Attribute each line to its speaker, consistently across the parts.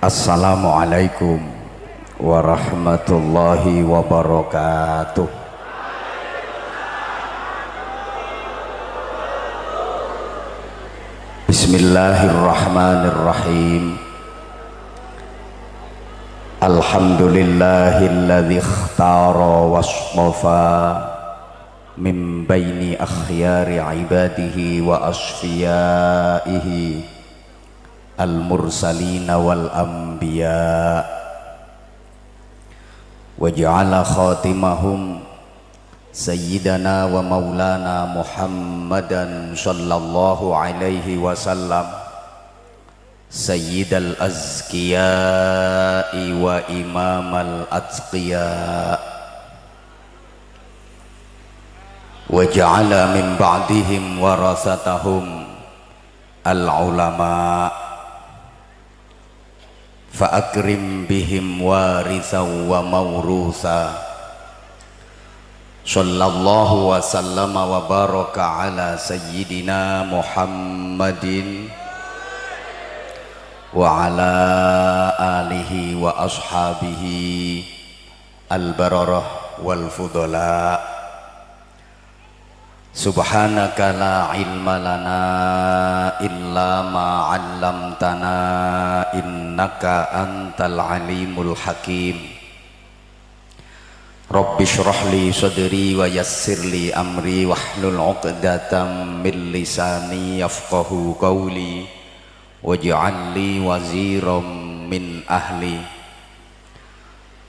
Speaker 1: Assalamualaikum warahmatullahi wabarakatuh. Bismillahirrahmanirrahim. Alhamdulillahilladzi ikhtara wasṭafa min baini akhyari ibadihi wa asfiyaihi al-mursalina wal anbiya wa ja'ala khatimahum sayyidana wa maulana Muhammadan sallallahu alaihi wasallam sayyidal azkiya'i wa imamal atqiya wa ja'ala min ba'dihim warasatahum al-ulama fa'akrim bihim warithan wa mawrusa sallallahu wa sallama wa baraka ala sayyidina Muhammadin wa ala alihi wa ashabihi al-bararah wal fudala. Subhanaka la ilma lana illa ma 'allamtana innaka antal alimul hakim. Rabbi shrah li sadri wa yassir li amri wahlul 'uqdatam min lisani yafqahu qawli waj'al li waziran min ahli.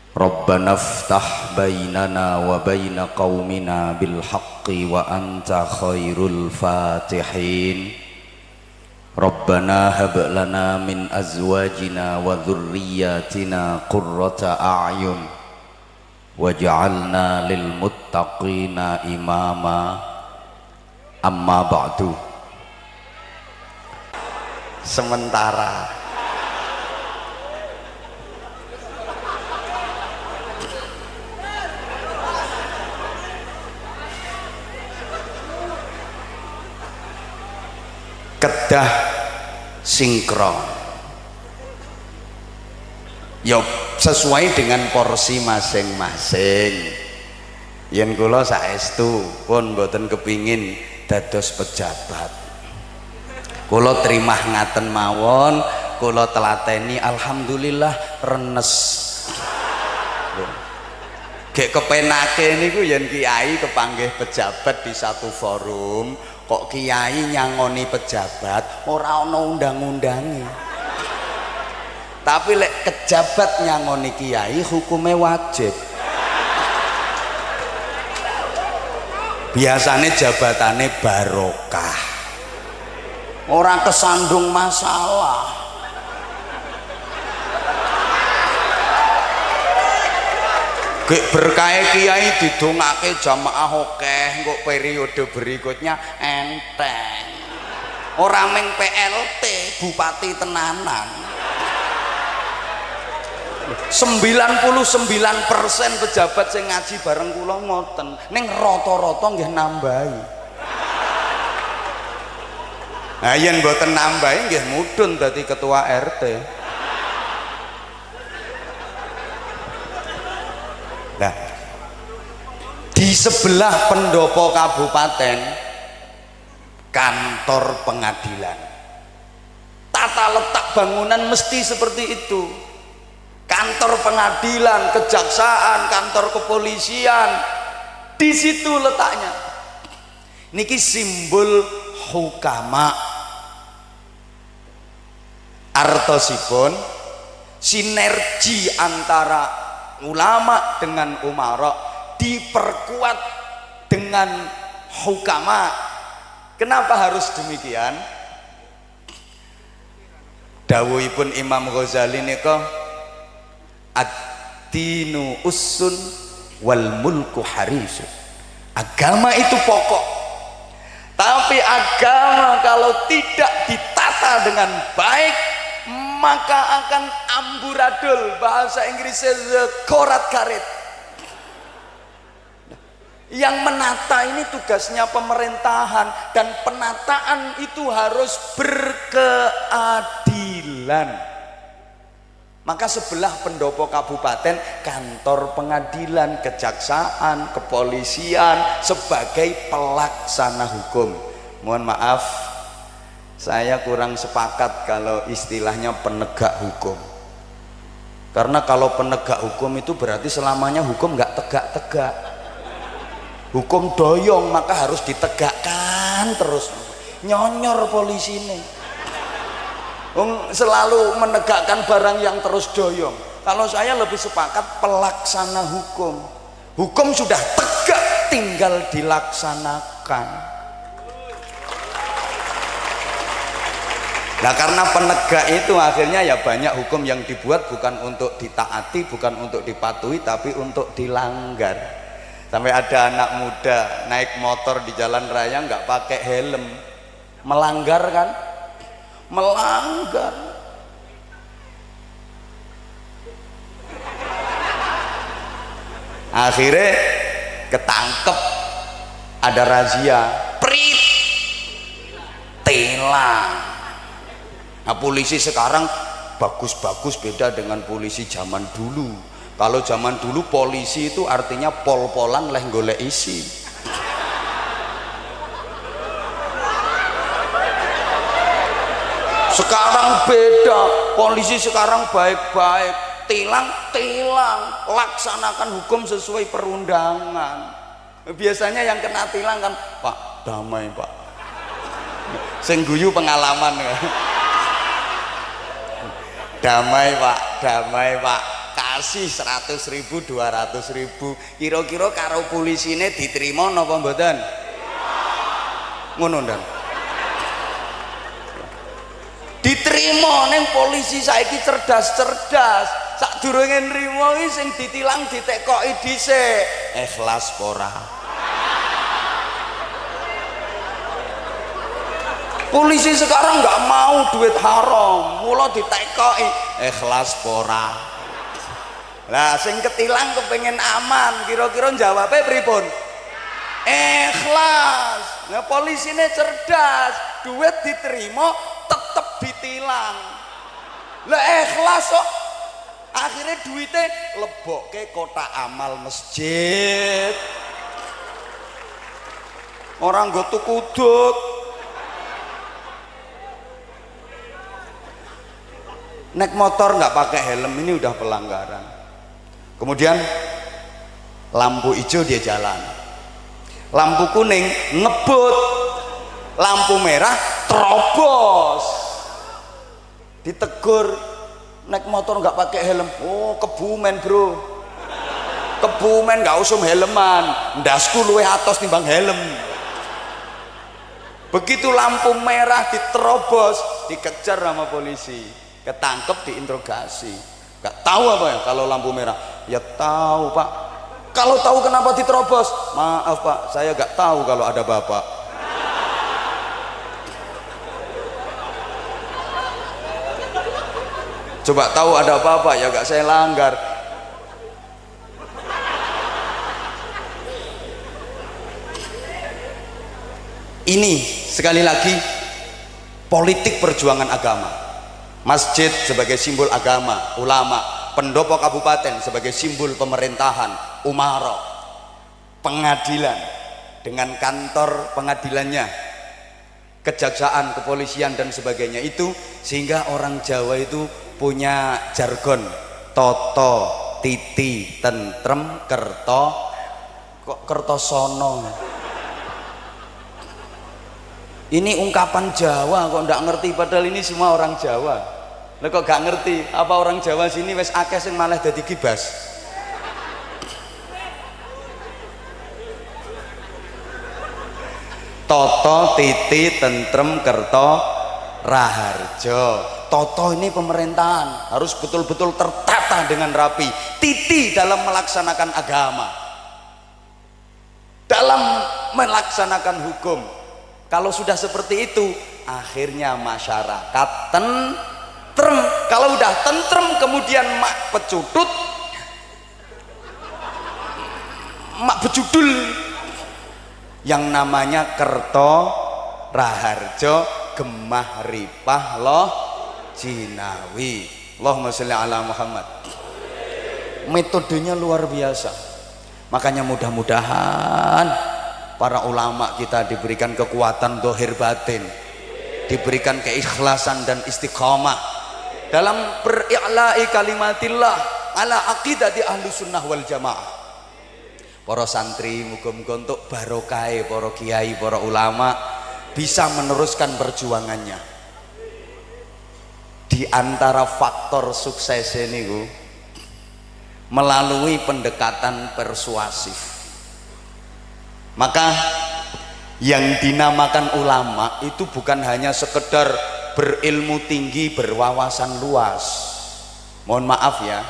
Speaker 1: Rabbana iftah bainana wa baina qaumina bil haqqi wa anta khairul fatihin. Rabbana hab lana min azwajina wa dhurriyyatina qurrata a'yun waj'alna lil muttaqina imama. Amma ba'du. Sementara kedah sinkron ya sesuai dengan porsi masing-masing. Yen kula saestu pun mboten kepingin dados pejabat, kula trimah ngaten mawon, kula telateni alhamdulillah renes. Gek kepenake niku yen kiai kepanggih pejabat di satu forum, kok kiai nyangoni pejabat ora ana undang-undange. Tapi lek pejabat nyangoni kiai hukume wajib. Biasane jabatane barokah, ora kesandung masalah. Gek berkah kiai didongake jamaah akeh, engko periode berikutnya enteng. Ora meng PLT, bupati tenanan. 99% pejabat sing ngaji bareng kula ngoten, ning rata-rata nggih nambahi. Nah yen mboten nambahi nggih mudhun dadi ketua RT. Nah, di sebelah pendopo kabupaten kantor pengadilan, tata letak bangunan mesti seperti itu. Kantor pengadilan, kejaksaan, kantor kepolisian, di situ letaknya. Niki simbol hukama, artosipun sinergi antara ulama dengan umara diperkuat dengan hukama. Kenapa harus demikian? Dawuhipun Imam Ghazali nika ad-dinu ussun wal mulku harisun. Agama itu pokok, tapi agama kalau tidak ditata dengan baik maka akan amburadul, bahasa Inggrisnya korat karet. Yang menata ini tugasnya pemerintahan, dan penataan itu harus berkeadilan. Maka sebelah pendopo kabupaten kantor pengadilan, kejaksaan, kepolisian sebagai pelaksana hukum. Mohon maaf, saya kurang sepakat kalau istilahnya penegak hukum. Karena kalau penegak hukum itu berarti selamanya hukum nggak tegak-tegak. Hukum doyong, maka harus ditegakkan terus. Nyonyor polisi ini. Selalu menegakkan barang yang terus doyong. Kalau saya lebih sepakat pelaksana hukum. Hukum sudah tegak, tinggal dilaksanakan. Nah, karena penegak itu akhirnya ya banyak hukum yang dibuat bukan untuk ditaati, bukan untuk dipatuhi, tapi untuk dilanggar. Sampai ada anak muda naik motor di jalan raya nggak pakai helm, melanggar kan? Melanggar. Akhirnya ketangkep, ada razia, prit, tilang. Nah, polisi sekarang bagus-bagus, beda dengan polisi zaman dulu. Kalau zaman dulu polisi itu artinya pol-polan leh golek isi. Sekarang beda, polisi sekarang baik-baik, tilang-tilang, laksanakan hukum sesuai perundangan. Biasanya yang kena tilang kan, Pak, damai Pak. Sing guyu pengalaman ya. Damai Pak, damai Pak. Kasih 100.000, 200.000. Kira-kira karo polisine diterima napa mboten? Ngono ndan. Diterima neng polisi saiki cerdas-cerdas. Sadurunge nrimo iki sing ditilang ditekoki dhisik. Ikhlas pora. Polisi sekarang nggak mau duit haram, mula ditekoki ikhlas pora. Lah sing ketilang kepengen aman, kira-kira jawabnya pripun? Ikhlas. Nah polisine cerdas, duit diterima tetep ditilang. Lah ikhlas kok. Akhirnya duitnya lebokke kotak amal masjid. Orang nggo tuku udut. Naik motor nggak pakai helm ini udah pelanggaran. Kemudian lampu hijau dia jalan, lampu kuning ngebut, lampu merah terobos, ditegur naik motor nggak pakai helm. Oh kebumen bro, kebumen nggak usum helman, ndasku luwih atos timbang helm. Begitu lampu merah diterobos, dikejar sama polisi, ketangkep, diinterogasi. Gak tahu apa ya kalau lampu merah? Ya tahu Pak. Kalau tahu kenapa diterobos? Maaf Pak, saya gak tahu kalau ada Bapak. Coba tahu ada apa-apa ya gak saya langgar. Ini sekali lagi politik perjuangan agama. Masjid sebagai simbol agama, ulama, pendopo kabupaten sebagai simbol pemerintahan, umara, pengadilan dengan kantor pengadilannya, kejaksaan, kepolisian dan sebagainya itu, sehingga orang Jawa itu punya jargon toto, titi, tentrem, kerto, kok kertosono. Ini ungkapan Jawa kok ndak ngerti, padahal ini semua orang Jawa. Lah kok gak ngerti? Apa orang Jawa sini wis akeh sing malah dadi kibas? Toto, titi, tentrem, kerto, raharjo. Toto ini pemerintahan harus betul-betul tertata dengan rapi. Titi dalam melaksanakan agama, dalam melaksanakan hukum. Kalau sudah seperti itu, akhirnya masyarakat tentrem. Kalau udah tentrem, kemudian mak pecudut, mak becudul, yang namanya kerto, raharjo, gemah ripah loh jinawi. Allahumma sholli ala Muhammad. Metodenya luar biasa. Makanya mudah-mudahan para ulama kita diberikan kekuatan zahir batin, diberikan keikhlasan dan istiqamah dalam beri'la'i kalimatillah ala aqidati ahlu sunnah wal jamaah. Para santri muga-muga untuk barokah para kiai, para ulama bisa meneruskan perjuangannya. Di antara faktor sukses ini melalui pendekatan persuasif. Maka yang dinamakan ulama itu bukan hanya sekedar berilmu tinggi, berwawasan luas. Mohon maaf ya,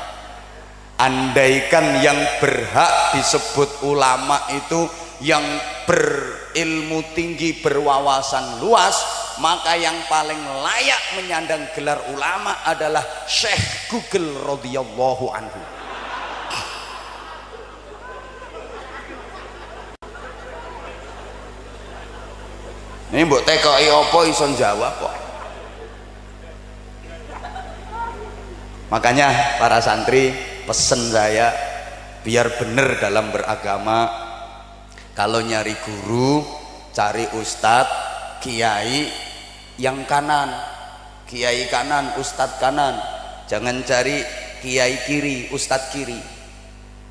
Speaker 1: andaikan yang berhak disebut ulama itu yang berilmu tinggi, berwawasan luas, maka yang paling layak menyandang gelar ulama adalah Syekh Google radhiyallahu anhu. Ini mbok tekoki apa iso jawab kok. Makanya para santri, pesen saya biar benar dalam beragama, kalau nyari guru cari ustadz kiai yang kanan, kiai kanan, ustadz kanan. Jangan cari kiai kiri, ustadz kiri.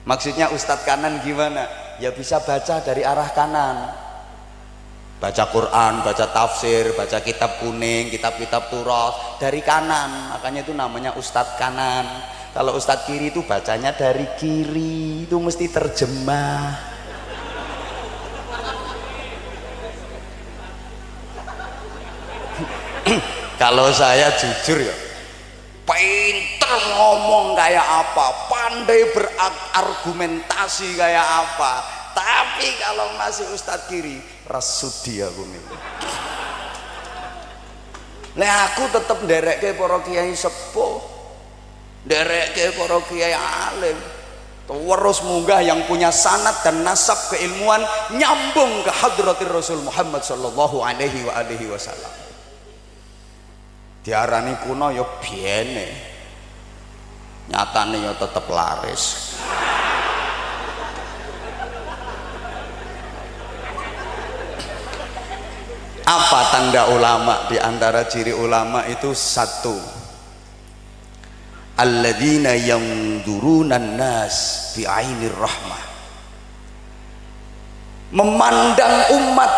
Speaker 1: Maksudnya ustadz kanan gimana? Ya bisa baca dari arah kanan, baca Quran, baca tafsir, baca kitab kuning, kitab-kitab turas dari kanan. Makanya itu namanya ustadz kanan. Kalau ustadz kiri itu bacanya dari kiri, itu mesti terjemah. Kalau saya jujur ya, pinter ngomong kayak apa, pandai berargumentasi kayak apa, tapi kalau masih ustadz kiri rasudi aku milih. Nah aku tetap nderekke para kiai sepuh, nderekke para kiai alim, terus munggah yang punya sanad dan nasab keilmuan nyambung ke hadratir Rasul Muhammad sallallahu alaihi wasallam. Diarani kuno ya biene, nyatane ya tetep laris. Apa tanda ulama? Di antara ciri ulama itu satu, alladzina yandurunan nas bi ainir rahmah, memandang umat,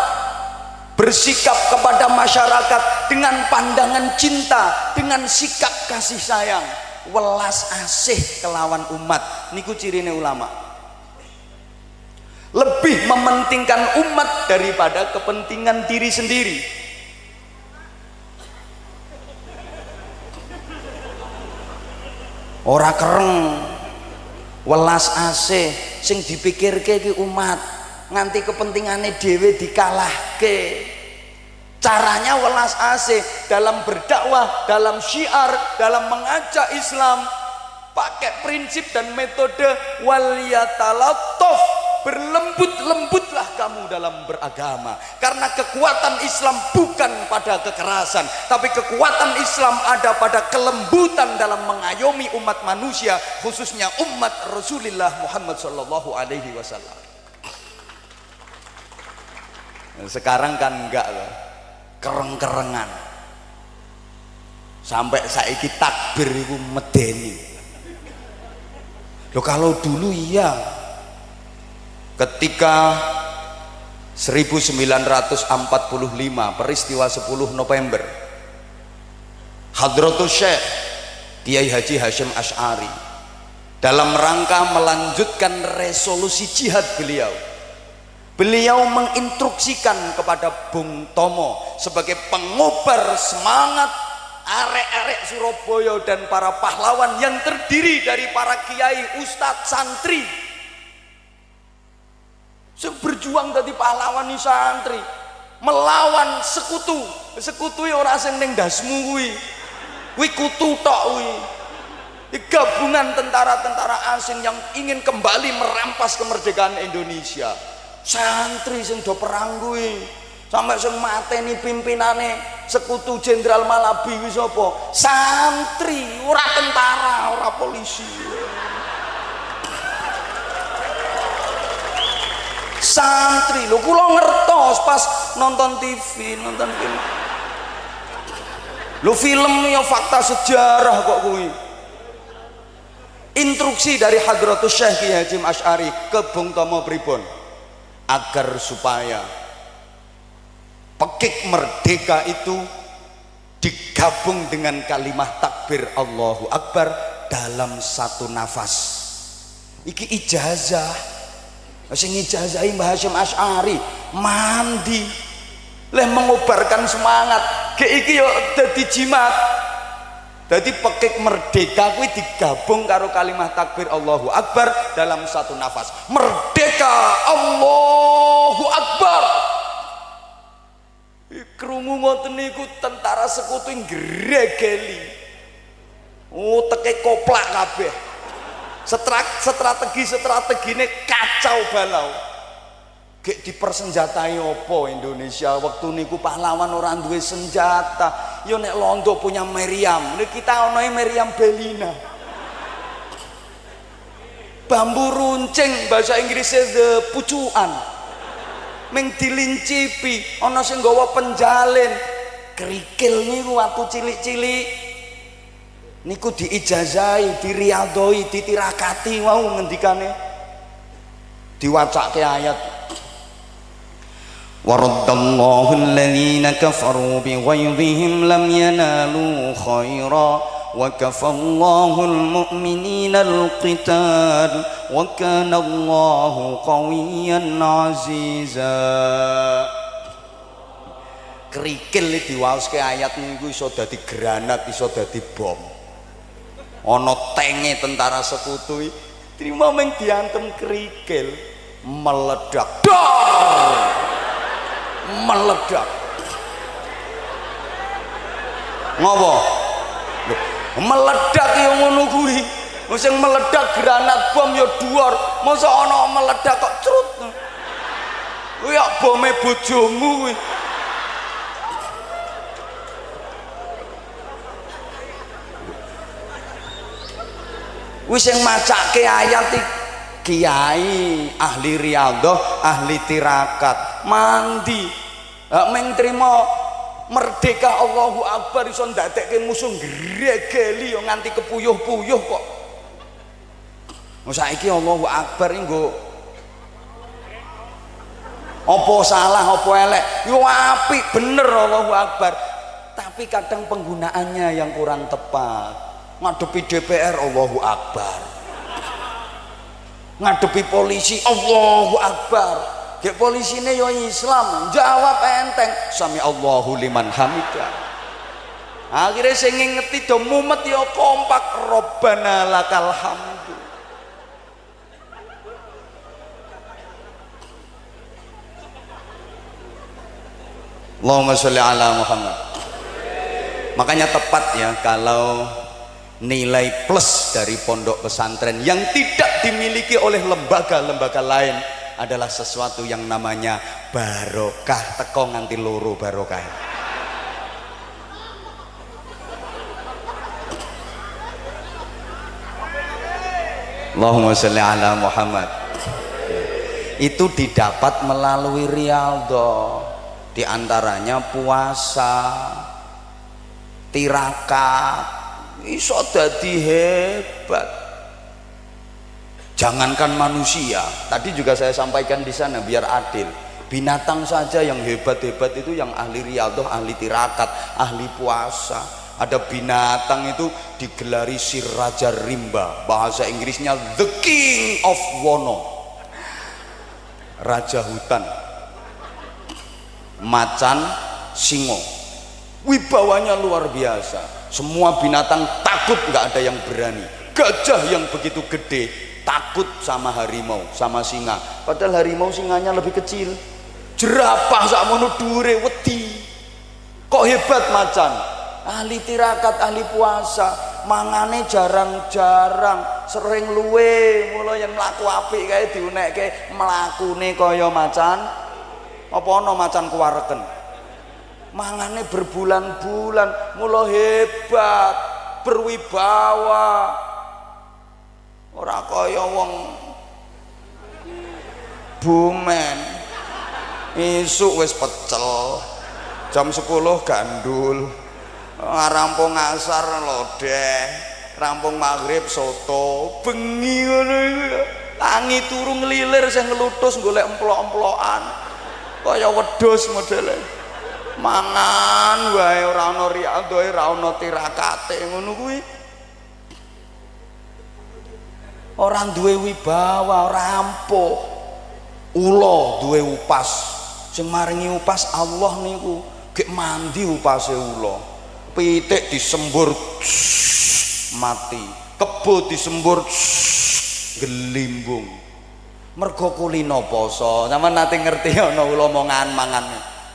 Speaker 1: bersikap kepada masyarakat dengan pandangan cinta, dengan sikap kasih sayang, welas asih kelawan umat. Niku cirine ulama. Lebih mementingkan umat daripada kepentingan diri sendiri. Ora kereng, welas asih, sing dipikirke ki umat, nganti kepentingannya dhewe dikalahke. Caranya welas asih dalam berdakwah, dalam syiar, dalam mengajak Islam, pakai prinsip dan metode waliyatalattaf, berlembut-lembutlah kamu dalam beragama. Karena kekuatan Islam bukan pada kekerasan, tapi kekuatan Islam ada pada kelembutan dalam mengayomi umat manusia, khususnya umat Rasulullah Muhammad sallallahu alaihi wasallam. Sekarang kan enggak loh, kereng-kerengan, sampai saiki takbir itu medeni. Loh kalau dulu iya, ketika 1945 peristiwa 10 November, Hadratus Syekh Kiai Haji Hasyim Asy'ari dalam rangka melanjutkan resolusi jihad beliau menginstruksikan kepada Bung Tomo sebagai pengobar semangat arek-arek Surabaya dan para pahlawan yang terdiri dari para kiai, ustadz, santri yang berjuang dari pahlawan nih santri melawan sekutu ora sing ning dasmu kuwi kutu tok kuwi. Gabungan tentara-tentara asing yang ingin kembali merampas kemerdekaan Indonesia. Santri sing do perang kuwi sampai sing mateni pimpinane sekutu Jenderal Malabi wis apa? Santri, ora tentara, ora polisi. Santri lho, kula ngertos pas nonton TV, nonton film. Lho film ya fakta sejarah kok kuwi. Instruksi dari Hadratus Syekh Ki Hasyim Asy'ari ke Bung Tomo pripun? Agar supaya pekik merdeka itu digabung dengan kalimah takbir Allahu Akbar dalam satu nafas. Iki ijazah. Sing ijazahi Mbah Hasyim Asy'ari mandi leh mengobarkan semangat. Ge iki yo dadi jimat. Jadi pekik merdeka kuwi digabung karo kalimat takbir Allahu Akbar dalam satu nafas. Merdeka Allahu Akbar. Krungu ngoten niku tentara sekutu gregeli. Oh teke koplak kabeh. Strategine kacau balau. Gek dipersenjatai opo Indonesia waktu niku pahlawan orang duwe senjata. Yo nek Londo punya Meriam, nek kita ono Meriam Bellina. Bambu runcing bahasa Inggrisnya the pucuan. Meng dilincipi, ono sing nggawa penjalin. Kerikil niku waktu cilik-cilik. Niku diijazahi, diriadoi, ditirakati wau ngendikane. Diwacake ayat وَرَدَّ اللَّهُ الَّذِينَ كَفَرُوا بِغَيْظِهِمْ لَمْ يَنَالُوا خَيْرًا وَكَفَى اللَّهُ الْمُؤْمِنِينَ الْقِتَالَ وَكَانَ اللَّهُ قَوِيًّا عَزِيزًا. Kerikil diwaoske ayat niku iso dadi granat, iso dadi bom. Ana tenge tentara sekutu terima meng diantem kerikil meledak. Dar! Meledak. Ngopo? Meledak ya ngono kuwi. Sing meledak granat bom ya dhuwur. Masa ana meledak kok crut. Kuwi ya bome bojomu kuwi. Wis sing macake ayat iki kiai ahli riyadhah, ahli tirakat, mandi meng trimo merdeka Allahu Akbar iso ndadekke musuh gregeli yo nganti kepuyuh-puyuh kok. Saiki Allahu Akbar iki nggo apa salah apa elek yo apik bener Allahu Akbar, tapi kadang penggunaannya yang kurang tepat. Ngadepi DPR Allahu Akbar, ngadepi polisi Allahu Akbar. Gek polisine yo Islam, jawab enteng sami Allahu liman hamidah. Akhirnya sing ngingeti do mumet yo kompak Robbana lakal hamdu. Allahumma sholli ala Muhammad. Makanya tepat ya kalau nilai plus dari pondok pesantren yang tidak dimiliki oleh lembaga-lembaga lain adalah sesuatu yang namanya barokah. Teko nganti loro barokah. Allahumma sholli ala Muhammad. Itu didapat melalui riyadhah, di antaranya puasa, tirakat. Iso dadi hebat. Jangankan manusia, tadi juga saya sampaikan di sana biar adil. Binatang saja yang hebat-hebat itu yang ahli riyadhah, ahli tirakat, ahli puasa. Ada binatang itu digelari si Raja Rimba, bahasa Inggrisnya the King of Wono, raja hutan. Macan, singo, wibawanya luar biasa. Semua binatang takut, nggak ada yang berani. Gajah yang begitu gede takut sama harimau, sama singa. Padahal harimau singanya lebih kecil. Jerapah sakmono dhuwure wedi. Kok hebat macan? Ahli tirakat, ahli puasa, mangane jarang-jarang, sering luwe. Mula yang mlaku apik kae diunekke mlakune kaya macan. Apa ana macan kuwareken? mangane berbulan-bulan, mula hebat, berwibawa. Ora kaya wong bumen isuk wis pecel, jam 10 gandul, rampung asar lodeh, rampung maghrib soto, bengi ngono iku tangi turu nglilir sing ngluthus golek emplok-emplokan kaya wedhus modele. Mangan wae ora ana riadoe, ora ana tirakate ngono kuwi. Ora duwe wibawa, ora ampuh. Ula duwe upas. Sing maringi upas Allah niku, gek mandi upase ula. Pitik disembur mati, kebo disembur gelimbung. Mergo kulino poso. Sampeyan nate ngerti ana ula mangan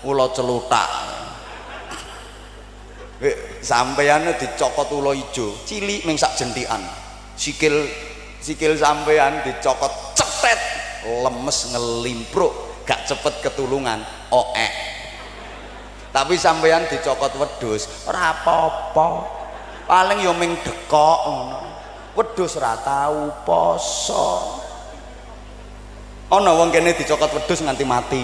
Speaker 1: ula celutak. Sampeyan dicokot ula ijo, cilik ming sak jentikan. Sikil sampean dicokot cetet, lemes ngelimpruk, gak cepet ketulungan, oek. Tapi sampean dicokot wedhus, ora apa-apa. Paling ya ming dekok ngono. Wedhus ora tau poso. Ana wong kene dicokot wedhus nganti mati.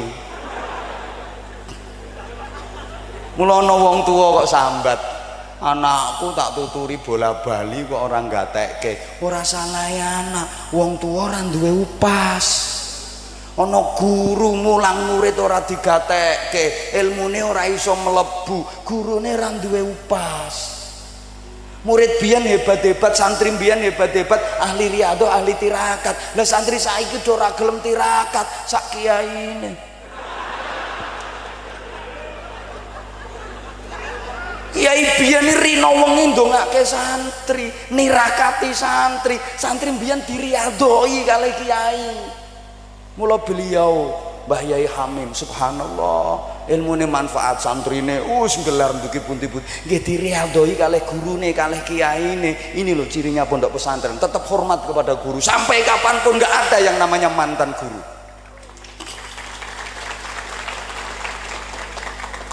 Speaker 1: Mula ana wong tuwa kok sambat, anakku tak tuturi bola bali kok orang gatekke. Ora salah ya anak, wong tua ora duwe upas. Ana guru mulang murid ora digatekke, ilmune ora iso mlebu, gurune ora duwe upas. Murid biyen hebat-hebat, santri biyen hebat-hebat, ahli riyadhah, ahli tirakat. Lah santri saiki ora gelem tirakat, sak kiyaine. Kiai biyen rino wengi ndongake santri, nirakati santri, santri biyen diriyadhoi kalih kiai. Mula beliau Mbah Yai Hamim, subhanallah, ilmune manfaat, santrine nggelar ndugi pundi-pundi, nggih diriyadhoi kalih gurune, kalih kiyaine. Ini loh cirinya pondok pesantren, tetap hormat kepada guru sampai kapanpun. Nggak ada yang namanya mantan guru.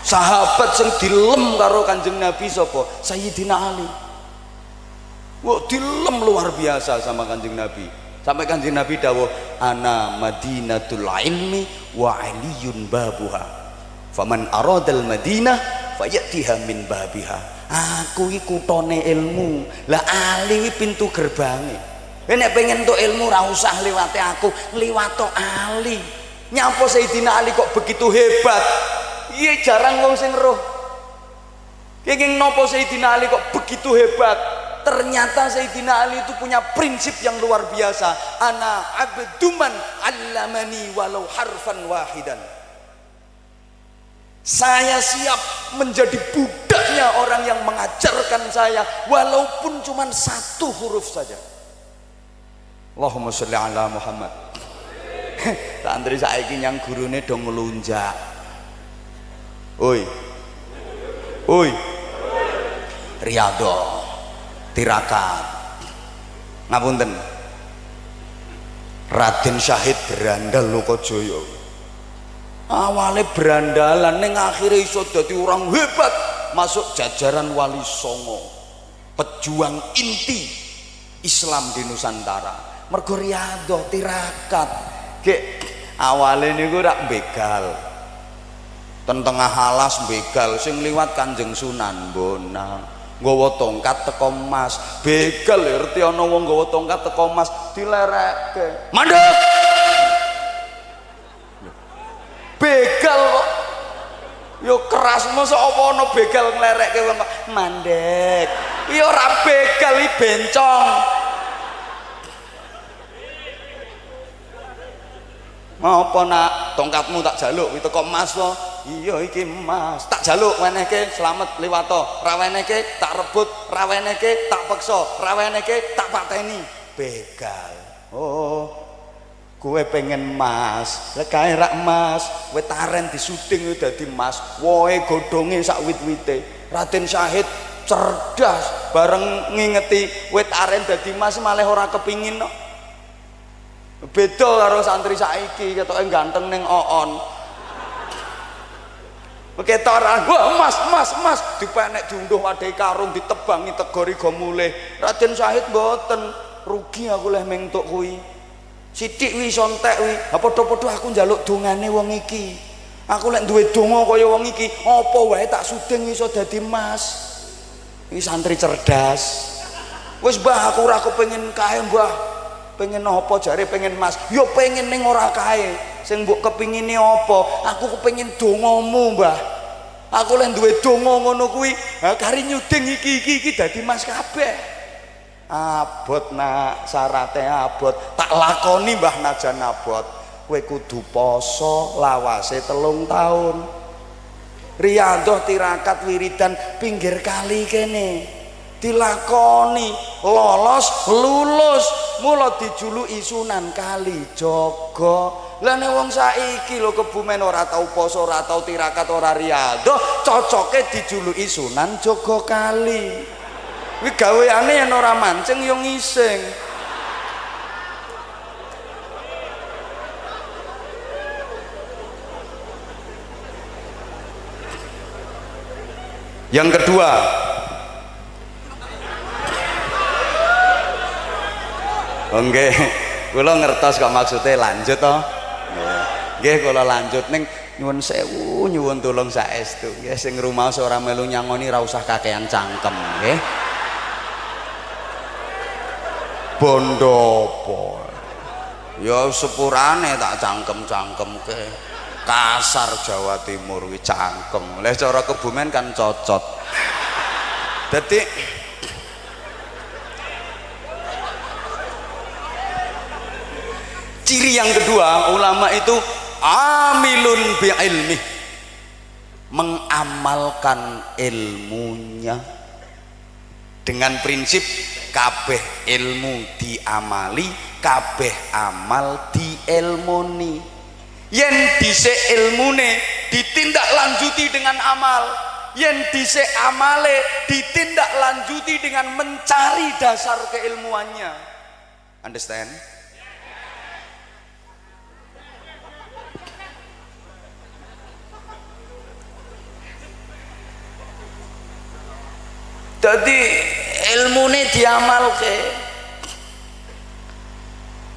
Speaker 1: Sahabat sing dilem karo Kanjeng Nabi sapa? Sayyidina Ali. Wah, dilem luar biasa sama Kanjeng Nabi. Sampai Kanjeng Nabi dawuh, ana madinatul ilmi wa aliyun babuha. Faman aradal madinah fayatiha min babiha. Aku iki kutone ilmu. Lah Ali pintu gerbange. Nek pengen entuk ilmu ora usah liwate aku, liwato Ali. Nyapa Sayyidina Ali kok begitu hebat? Iya, jarang wong sing roh. Kenging nopo Sayyidina Ali kok begitu hebat? Ternyata Sayyidina Ali itu punya prinsip yang luar biasa. Ana abduman allamani walau harfan wahidan. Saya siap menjadi budaknya orang yang mengajarkan saya walaupun cuma satu huruf saja. Allahumma sholli ala Muhammad. Santri saiki yang gurune do ngelunjak. Oi, riyadhah, tirakat, ngapunten, Raden Syahid berandal Lokojoyo. Awalnya berandalan, neng akhirnya iso dadi orang hebat, masuk jajaran Wali Songo, pejuang inti Islam di Nusantara. Mergo riyadhah, tirakat, awalnya niku rak begal. Tengah alas begal sing liwat Kanjeng Sunan Bonang nggawa tongkat teko Mas begal ngerti ana wong nggawa tongkat teko Mas dilerekke mandek begal kok yo keras mosok apa ana begal nglerekke wong kok mandek iya ora begal iki bencong apa nak tongkatmu tak jaluk itu kok Mas lo iya iki Mas tak jaluk wenehke selamat liwato rawenehke tak rebut rawenehke tak peksa rawenehke tak pateni begal. Oh gue pengen Mas lek kae rak Mas wetaren disuding dadi Mas woe godhonge sak wit-wite. Raden Syahid cerdas bareng ngingeti wit aren dadi Mas malah ora kepingin no. Beda karo santri saiki ketoke ganteng ning oon.
Speaker 2: Ketoran, wah mas dipenek diunduh wadai karung ditebangi tegori go mulih. Raden Syahid mboten, rugi aku leh mentuk kuwi. Sithik wi sontek wi. Ha padha-padha aku njaluk dongane wong iki. Aku lek duwe donga kaya wong iki, apa wae tak sudeng iso dadi mas. Iki santri cerdas. Wis Mbah aku ora kepengin kae Mbah. Pengen apa jare pengen mas. Ya pengen ning ora kae. Sing mbok kepingine apa? Aku kepengin dongamu Mbah. Aku lek duwe donga ngono kuwi, ha kari nyuding iki dadi mas kabeh. Abot nak syarate abot. Tak lakoni Mbah najan abot. Kowe kudu poso lawase 3 tahun. Riyadhah tirakat wiridan pinggir kali kene. Dilakoni lolos lulus mula dijuluki Sunan Kalijaga. Lah nek wong saiki lho Kebumen ora tau poso, ora tau tirakat, ora riyadhah, cocoke dijuluki Sunan Jogokali. Kuwi gaweane yen ora mancing ya ngising. Yang kedua, nggih, kula ngertos kok maksudnya lanjut toh. Nggih, kula lanjut ning nyuwun sewu, nyuwun tulung saestu. Nggih, sing rumaos ora melu nyangoni ra usah kakean cangkem, nggih. Bondo apa? Ya sepurane tak cangkem-cangkemke. Kasar Jawa Timur wi cangkem. Lah cara Kebumen kan cocot. Dadi ciri yang kedua, ulama itu amilun bi ilmi, mengamalkan ilmunya dengan prinsip kabeh ilmu diamali, kabeh amal dielmoni. Yen dhisik ilmune ditindaklanjuti dengan amal, yen dhisik amale ditindaklanjuti dengan mencari dasar keilmuannya. Understand? Jadi ilmune diamalke.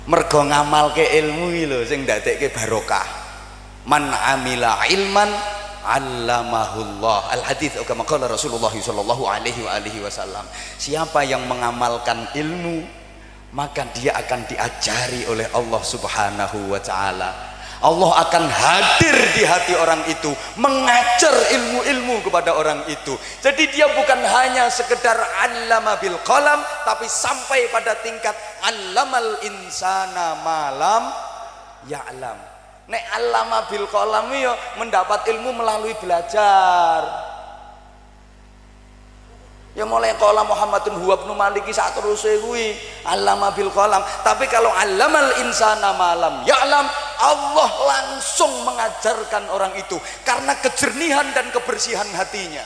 Speaker 2: Mergo ngamalke ilmu iki lho sing ndadekke barokah. Man amila ilman 'allamahullah. Al hadits kama qala Rasulullah sallallahu alaihi wasallam. Siapa yang mengamalkan ilmu, maka dia akan diajari oleh Allah Subhanahu wa taala. Allah akan hadir di hati orang itu, mengajar ilmu-ilmu kepada orang itu. Jadi dia bukan hanya sekedar 'allama bil qalam, tapi sampai pada tingkat 'allamal insana malam ya'lam. Nek 'allama bil qalam yo mendapat ilmu melalui belajar. Ya mulai qala Muhammadun huwa ibnu Maliki saat terus kuwi 'allama bil qalam. Tapi kalau 'allamal insana malam ya'lam, Allah langsung mengajarkan orang itu karena kejernihan dan kebersihan hatinya.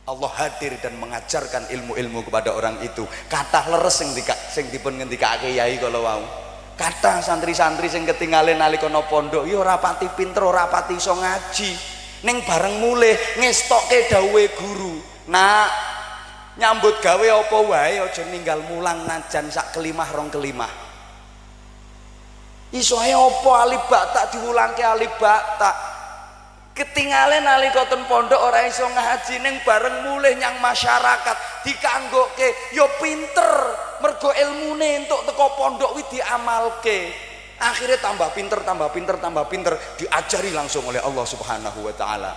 Speaker 2: Allah hadir dan mengajarkan ilmu-ilmu kepada orang itu. Kathah leres sing dipun ngendikake yai kala wau. Kathah santri-santri sing ketinggalan nalika pondok ya ora pati pinter, ora pati iso ngaji. Ning bareng mulih ngestokke dawuhe guru. Nah, nyambut gawe apa wae aja ninggal mulang najan sak kelimah rong kelimah. Iso ae apa alif ba tak diwulangke alif ba tak. Ketinggalan nalika ten pondok ora iso ngaji ning bareng mulih nyang masyarakat dikanggoke ya pinter mergo ilmune entuk teko pondok kuwi diamalke. Akhirnya tambah pinter diajari langsung oleh Allah Subhanahu wa taala.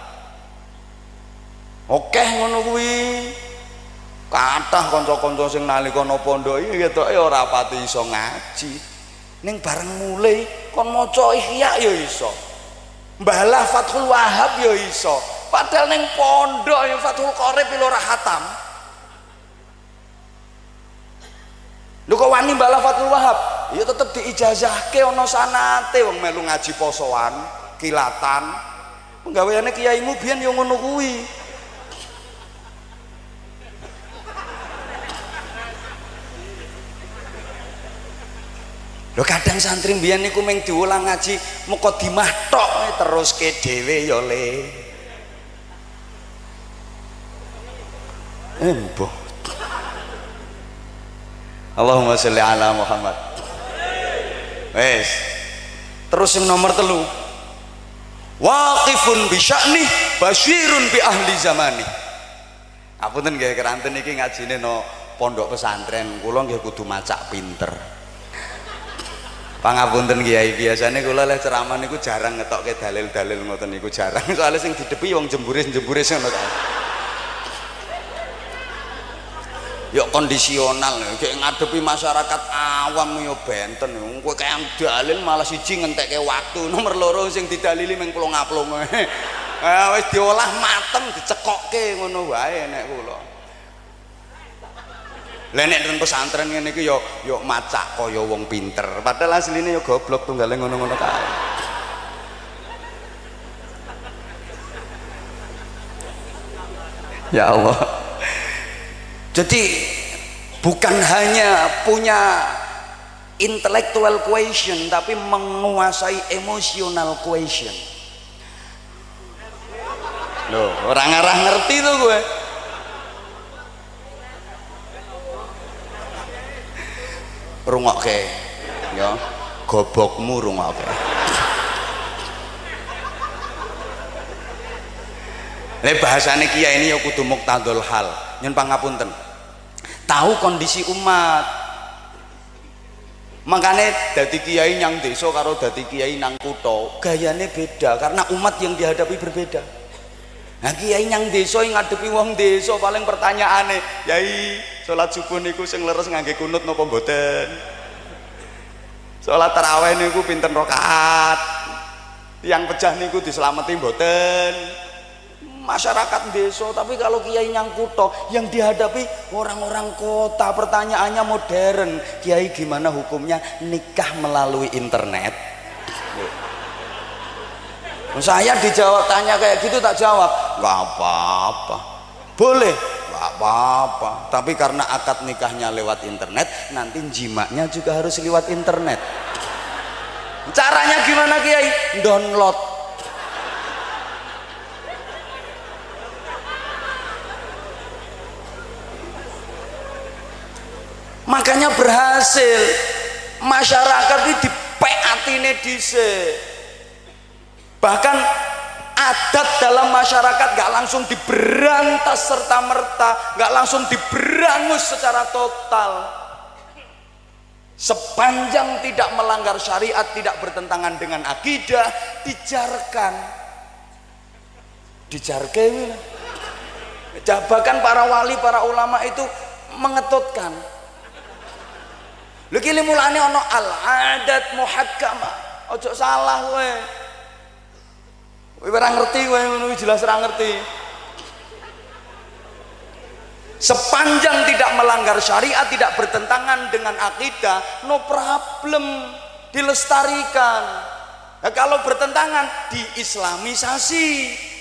Speaker 2: Oke ngono kuwi. Kathah kanca-kanca sing nalika pondok iki ketoke ora pati iso ngaji. Ning bareng mulai kon maca Ihya ya iso. Mbalah Fathul Wahab ya iso. Padahal ning pondok yang Fathul Qorib ora khatam. Lho kok wani mbalah Fathul Wahab? Ya tetep diijazahke ana sanate wong melu ngaji posoan, kilatan. Penggaweane kiaimu biyen ya ngono kuwi. Lho kadang santri mbiyen niku mung diulang ngaji mukadimah tok terus ke dhewe ya le. Mbah. Allahumma sholli ala Muhammad. Wes. Terus yang nomor 3. Waqifun bi sya'ni basyirun bi ahli zamani. Apunten nggih keranten iki ngajine no pondok pesantren, kula nggih kudu macak pinter. Pangapunten Kiai, biasane kula lek ceramah niku jarang ngetokke dalil-dalil ngoten niku jarang. Soalnya sing didepi wong jembure-jembure ngono ta. Yo kondisional, kayak ngadepi masyarakat awam yo benten. Kowe kayak dalil malah siji ngentekke waktu. Nomor 2 sing didalili mung plong-aplong. Wis diolah mateng dicekokke ngono wae nek kula. Lah nek ten pesantren ngene iki yo macak kaya wong pinter. Padahal asline yo goblok tunggale ngono-ngono kae. Ya Allah. Jadi bukan hanya punya intellectual quotient tapi menguasai emotional quotient. Loh, orang arah ngerti tuh gue. Rungokke, ya, gobokmu rungokke. Nek bahasane kiai ini ya kudu muqtadul hal. Nyun pangapunten. Tahu kondisi umat. Makanya dadi kiai nyang desa karo dadi kiai nang kutha, gayane beda karena umat yang dihadapi berbeda. Nah kiai nyang desa ngadepi wong desa paling pertanyaane, "Yai, salat subuh niku sing leres ngangge kunut napa mboten? Salat tarawih niku pinten rakaat? Tiang pejah niku dislameti mboten?" Masyarakat desa, tapi kalau kiai nyang kutha yang dihadapi orang-orang kota, pertanyaannya modern. Kiai gimana hukumnya nikah melalui internet? Saya dijawab tanya kayak gitu tak jawab, nggak apa-apa, boleh, nggak apa-apa. Tapi karena akad nikahnya lewat internet, nanti jimaknya juga harus lewat internet. Caranya gimana kiai? Download. Makanya berhasil masyarakat ini dipeatine dhisik. Bahkan adat dalam masyarakat gak langsung diberantas serta merta, gak langsung diberangus secara total. Sepanjang tidak melanggar syariat, tidak bertentangan dengan akidah, dijarkan. Bahkan para wali, para ulama itu mengetutkan. Lha iki mulane ana al-adat muhakkamah. Ojo salah kowe. Kowe ora ngerti kowe ngono jelas ora ngerti. Sepanjang tidak melanggar syariat, tidak bertentangan dengan akidah, no problem, dilestarikan. Nah, kalau bertentangan, diislamisasi.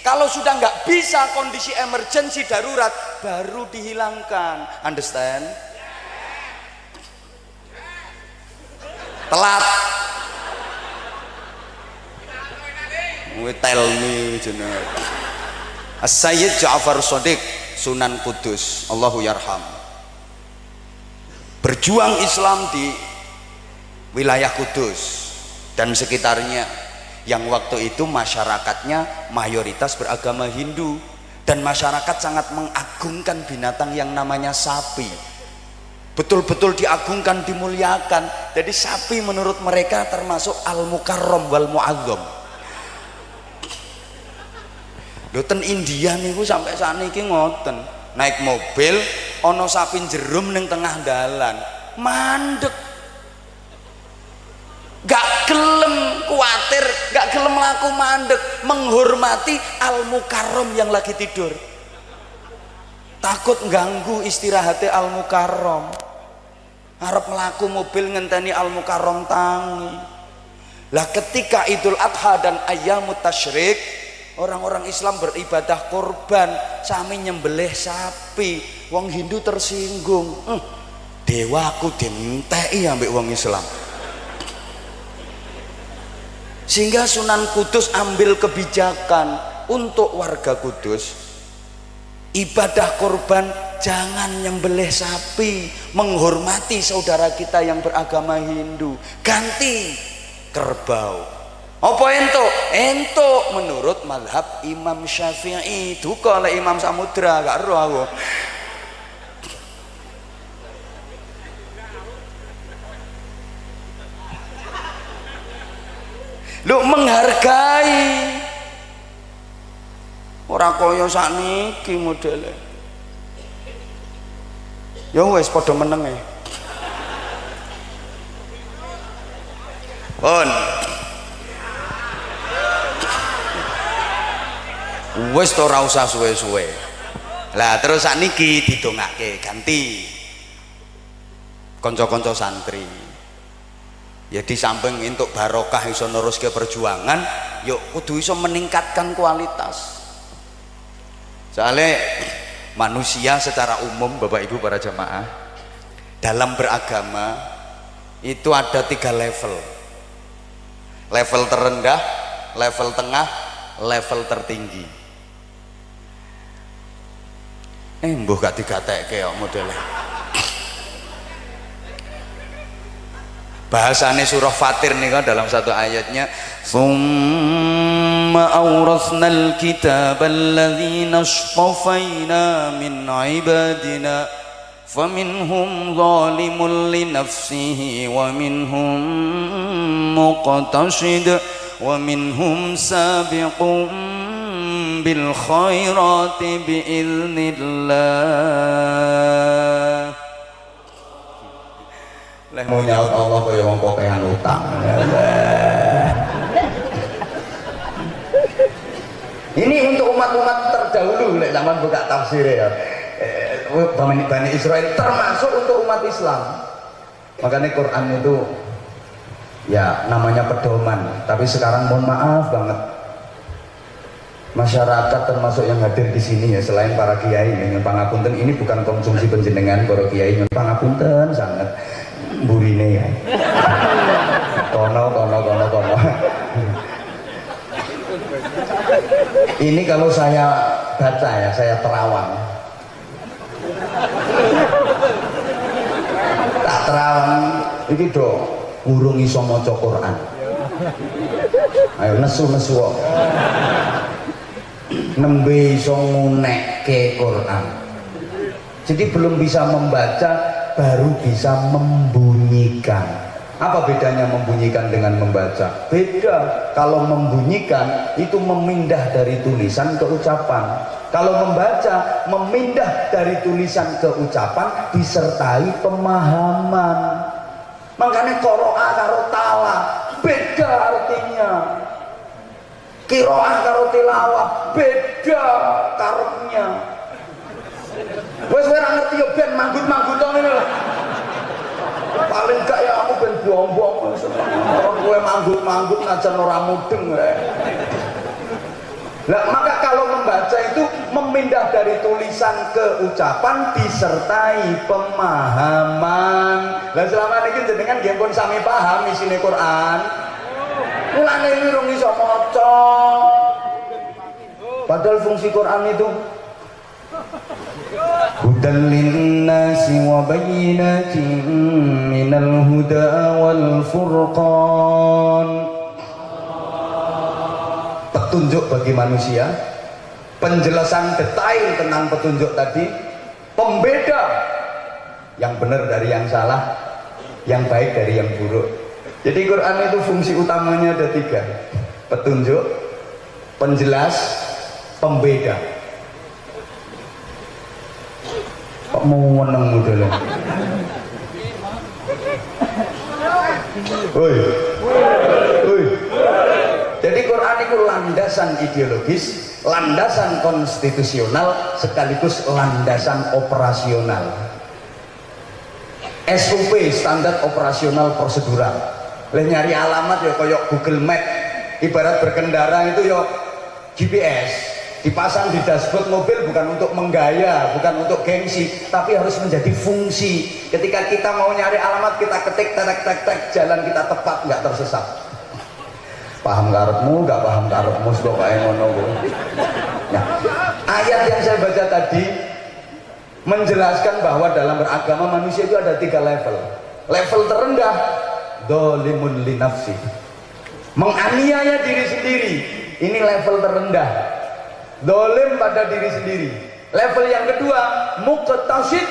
Speaker 2: Kalau sudah nggak bisa, kondisi emergensi darurat, baru dihilangkan. Understand? Telat. Tell me jenenge. As-Sayyid Ja'far Shadiq, Sunan Kudus, Allahu yarham. Berjuang Islam di wilayah Kudus dan sekitarnya, yang waktu itu masyarakatnya mayoritas beragama Hindu dan masyarakat sangat mengagungkan binatang yang namanya sapi. Betul-betul diagungkan, dimuliakan. Jadi sapi menurut mereka termasuk al-mukarram wal mu'azzam. Ten India niku sampai saniki ngoten, naik mobil ono sapi jerum ning tengah dalan, mandek, gak gelem, kuatir, gak gelem laku, mandek, menghormati al-mukarram yang lagi tidur, takut ganggu istirahatnya al-mukarram, arep melaku mobil ngenteni al-mukarram tangi. Lah ketika Idul Adha dan ayyamut tasyrik, orang-orang Islam beribadah korban, sami nyembelih sapi. Wong Hindu tersinggung, dewaku dinteki ambek wong Islam. Sehingga Sunan Kudus ambil kebijakan untuk warga Kudus, ibadah korban jangan nyembelih sapi, menghormati saudara kita yang beragama Hindu, ganti kerbau. Apa entuk? Entuk menurut mazhab Imam Syafi'i. Duka oleh Imam Samudra, gak roh aku. Lu menghargai. Ora kaya sakniki modele. Ya wis padha menenge. Pun. Wis to ora usah suwe-suwe. Lah terus sakniki didongake ganti kanca-kanca santri. Ya di samping untuk barokah iso neruske perjuangan, yuk kudu iso meningkatkan kualitas. Soalnya manusia secara umum, Bapak Ibu para jamaah, dalam beragama itu ada 3 level. Level terendah, level tengah, level tertinggi. Mbuh gak digatekke kok modelnya. Bahasane surah Fatir nih kan dalam satu ayatnya, summa awrasnal kitabal ladzina astafaina min ibadina faminhum zalimun li nafsihi wa minhum muqtasid wa minhum sabiqun bil khairati biiznillah. Mau nyaut Allah kaya wong kokehan utang. Ini untuk umat-umat terdahulu lek zaman buka tafsir ya. Bani Israel termasuk untuk umat Islam. Makanya Quran itu ya namanya pedoman, tapi sekarang mohon maaf banget. Masyarakat termasuk yang hadir di sini ya, selain para kiai yang pangapunten, ini bukan konsumsi penjenengan para kiai yang pangapunten sangat burine ya. Kono. Ini kalau saya baca ya, saya terawang. Tak terawang iki do urung iso maca Quran. Ayo nesu-nesu kok. Nembe iso ngunekke Quran. Jadi belum bisa membaca, baru bisa membunyikan. Apa bedanya membunyikan dengan membaca? Beda. Kalau membunyikan itu memindah dari tulisan ke ucapan. Kalau membaca memindah dari tulisan ke ucapan disertai pemahaman. Makanya qoro'ah karo tala beda artinya. Qiraah karo tilawah beda karepnya. Wes ora ngerti yo ben manggut-manggutan ngene lho. Paling gak ya aku ben buang-buang orang gue manggut-manggut najan ora mudeng. Nah, maka kalau membaca itu memindah dari tulisan ke ucapan disertai pemahaman. Lah selama ini jenengan nggih pun sami paham isine Quran. Mulane iki rung iso maca. Padahal fungsi Quran itu hudan linnasi wa bayyinatin minal huda wal furqan, petunjuk bagi manusia, penjelasan detail tentang petunjuk tadi, pembeda yang benar dari yang salah, yang baik dari yang buruk. Jadi Quran itu fungsi utamanya ada 3: petunjuk, penjelas, pembeda. Kok mau meneng modelnya? Woi. Jadi Quran itu landasan ideologis, landasan konstitusional, sekaligus landasan operasional. SOP, standar operasional prosedural. Leh nyari alamat ya kayak Google Map, ibarat berkendara itu ya GPS. Dipasang di dashboard mobil bukan untuk menggaya, bukan untuk gengsi, tapi harus menjadi fungsi. Ketika kita mau nyari alamat, kita ketik tek, jalan kita tepat, nggak tersesat. Paham karepmu, nggak paham karepmu, kok kayak ngono. Nah, ayat yang saya baca tadi menjelaskan bahwa dalam beragama manusia itu ada 3 level. Level terendah dzalimun li nafsi, menganiaya diri sendiri, ini level terendah, dolim pada diri sendiri. Level yang kedua muqtasid,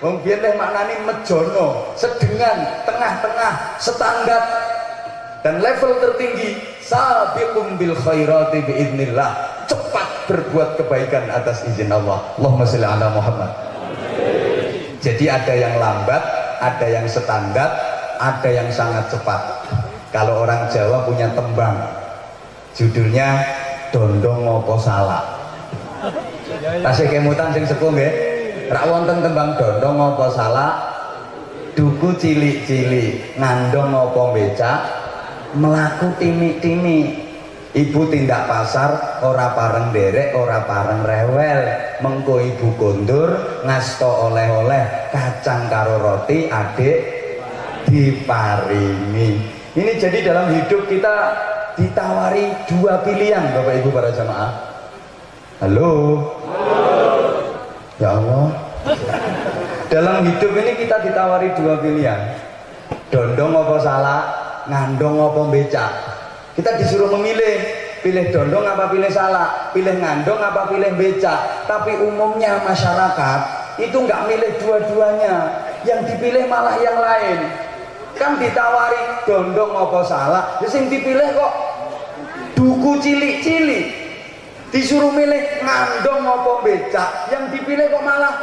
Speaker 2: mungkin maknanya mejono, sedengan, tengah-tengah, standar. Dan level tertinggi sabiqum bil khairati biidznillah, cepat berbuat kebaikan atas izin Allah. Allahumma sholli ala Muhammad. Jadi ada yang lambat, ada yang standar, ada yang sangat cepat. Kalau orang Jawa punya tembang, judulnya Dondong Ngopo Salah. Tasih kemutan sing sepuh nggih. Rak wonten tembang dondong ngopo salah, duku cilik-cilik, ngandong ngopo becak, melaku timi-timi. Ibu tindak pasar, ora pareng derek, ora pareng rewel. Mengko ibu kondur, ngasto oleh-oleh, kacang karo roti, adik diparingi. Ini jadi dalam hidup kita ditawari 2 pilihan, Bapak Ibu para jamaah. Halo. Ya Allah. Dalam hidup ini kita ditawari 2 pilihan. Dondong apa salah, ngandong apa becak. Kita disuruh memilih, pilih dondong apa pilih salah, pilih ngandong apa pilih becak. Tapi umumnya masyarakat itu nggak milih dua-duanya, yang dipilih malah yang lain. Kan ditawari dondong apa salah, yang dipilih kok duku cilik-cilik. Disuruh milih ngandong apa becak, yang dipilih kok malah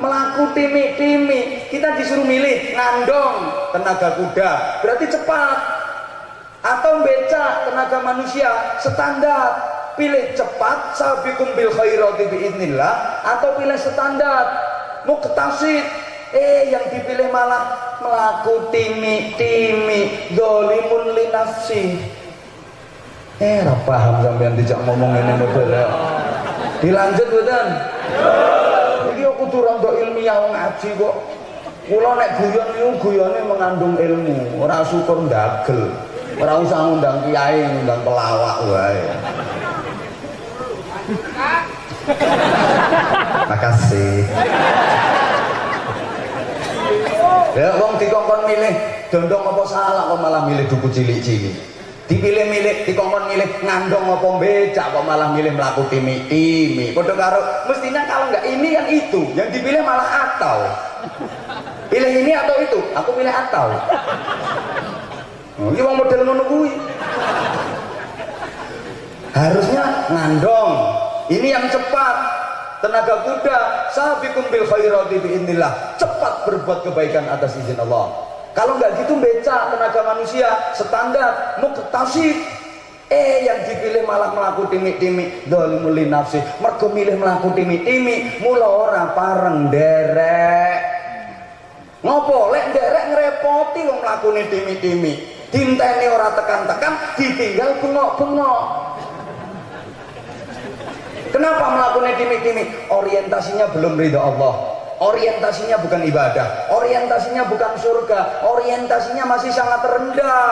Speaker 2: melaku timi-timi. Kita disuruh milih ngandong, tenaga kuda, berarti cepat, atau becak, tenaga manusia, standar. Pilih cepat, sabiqum bil khairati biidznillah, atau pilih standar, muqtasid, yang dipilih malah melaku timi-timi, dzalimun li nafsi. Ora paham sampean dijak ngomong ini model. Dilanjut mboten? Iki aku kudu rada ilmiah wong ngaji kok. Kula nek guyon niku guyone mengandung ilmu, ora syukur ndagel. Ora usah ngundang kiai, ngundang pelawak wae. Makasih. Ya wong dikongkon milih dondong apa salah kok malah milih duku cilik-cilik. Dipilih-milih, dikongkon milih ngandong apa becak kok malah milih melaku timi-timi. Padha karo mestinya kalau nggak ini yang itu, yang dipilih malah atau. Pilih ini atau itu, aku pilih atau. Ini wong model ngono kuwi. Harusnya ngandong. Ini yang cepat. Tenaga kuda, sabiqum bil khairati biidznillah. Cepat berbuat kebaikan atas izin Allah. Kalau nggak gitu becak, tenaga manusia standar, muqtasid. Yang dipilih malah melaku timi-timi, dzalimul li nafsi. Mergo milih melaku timi-timi, mula ora pareng derek. Ngopo lek derek ngrepoti wong mlakune timi-timi. Dinteni ora tekan-tekan, ditinggal bengok-bengok. Kenapa melakukan timi-timi? Orientasinya belum ridha Allah. Orientasinya bukan ibadah, orientasinya bukan surga, orientasinya masih sangat rendah.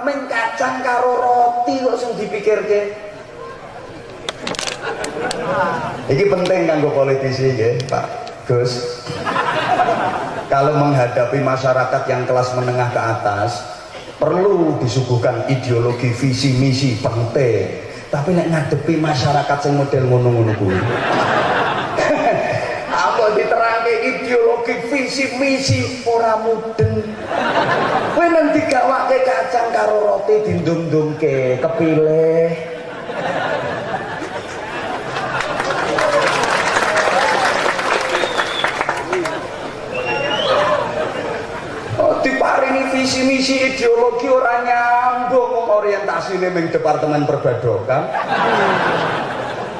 Speaker 2: Mengkacang karo roti kok sing dipikirke. Ini penting kanggo politisi nggih, Pak Gus. Kalau menghadapi masyarakat yang kelas menengah ke atas, perlu disuguhkan ideologi, visi, misi penting. Tapi nek ngadepi masyarakat sing model ngono-ngono kuwi, diterangke ideologi visi misi ora mudeng. Kowe nang digawake kacang karo roti dindum-dumke kepilih. Diparingi visi misi ideologi ora nyambung, orientasine ning departemen perbadokan.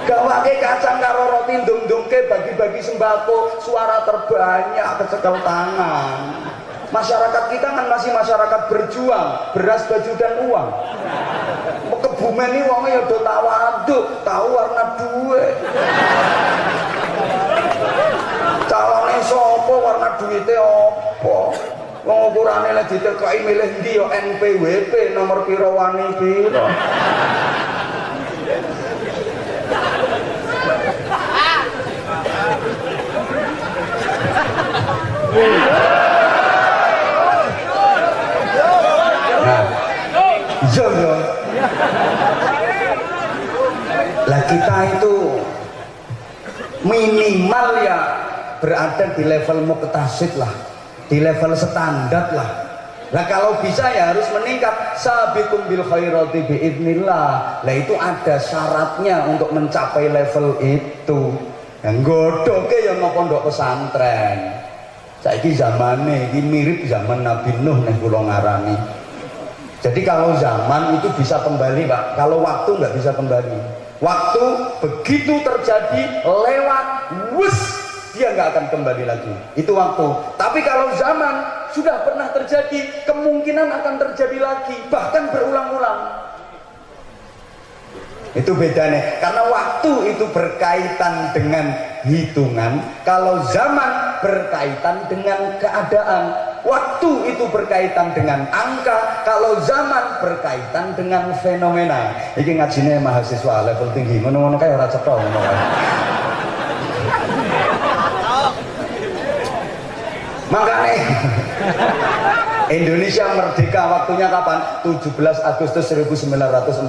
Speaker 2: Gawake kacang karo roti ndung-ndungke bagi-bagi sembako, suara terbanyak kecekel tangan. Masyarakat kita kan masih masyarakat berjuang, beras, baju dan uang. Kebumen ini wongnya ya do tawaduk, tahu warna duit. Calonnya sopo warna duitnya opo. Wong ukurane lek ditekoki milih ndi ya NPWP nomor piro wani piro. Lah kita itu minimal ya berada di level muqtasid lah, di level standar lah. Nah kalau bisa ya harus meningkat. Sabiqum bil khairati biidznillah. Lah itu ada syaratnya untuk mencapai level itu. Yang godoke ya mau pondok pesantren. Saiki zamane iki mirip zaman Nabi Nuh nek kula ngarani. Jadi kalau zaman itu bisa kembali Pak, kalau waktu nggak bisa kembali. Waktu begitu terjadi lewat, wus, dia nggak akan kembali lagi. Itu waktu. Tapi kalau zaman sudah pernah terjadi, kemungkinan akan terjadi lagi, bahkan berulang-ulang. Itu bedanya. Karena waktu itu berkaitan dengan hitungan, kalau zaman berkaitan dengan keadaan. Waktu itu berkaitan dengan angka, kalau zaman berkaitan dengan fenomena. Iki ngajine mahasiswa level tinggi, ngono-ngono kae ora cetha ngono kae. Makanya Indonesia merdeka waktunya kapan? 17 Agustus 1945.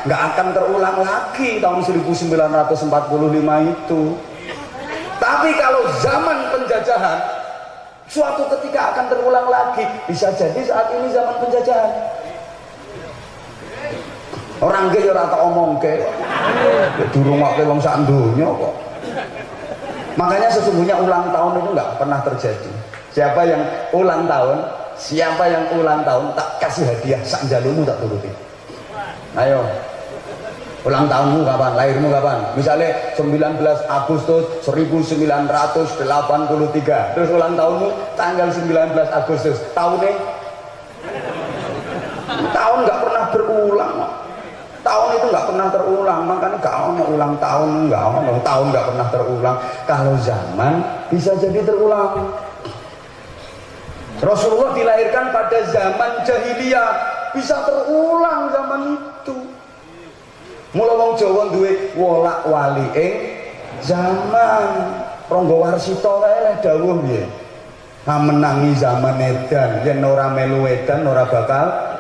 Speaker 2: Nggak akan terulang lagi tahun 1945 itu. Tapi kalau zaman penjajahan suatu ketika akan terulang lagi. Bisa jadi saat ini zaman penjajahan. Orang ge ora tak omongke. Durungake wong sak donya kok. Makanya sesungguhnya ulang tahun itu nggak pernah terjadi. Siapa yang ulang tahun, tak kasih hadiah, sak jalumu tak turuti. Ayo, ulang tahunmu kapan? Lahirmu kapan? Misalnya 19 Agustus 1983. Terus ulang tahunmu tanggal 19 Agustus. Tahunnya? Tahun nggak pernah berulang. Tahun itu nggak pernah terulang, makanya nggak ono ulang tahun, nggak ono tahun nggak pernah terulang. Kalau zaman bisa jadi terulang. Rasulullah dilahirkan pada zaman jahiliyah, bisa terulang zaman itu. Mula wong Jawa duwe wolak wali zaman. Ronggo Warsito kae dawuh piye? Menangi zaman edan, yen ora melu edan ora bakal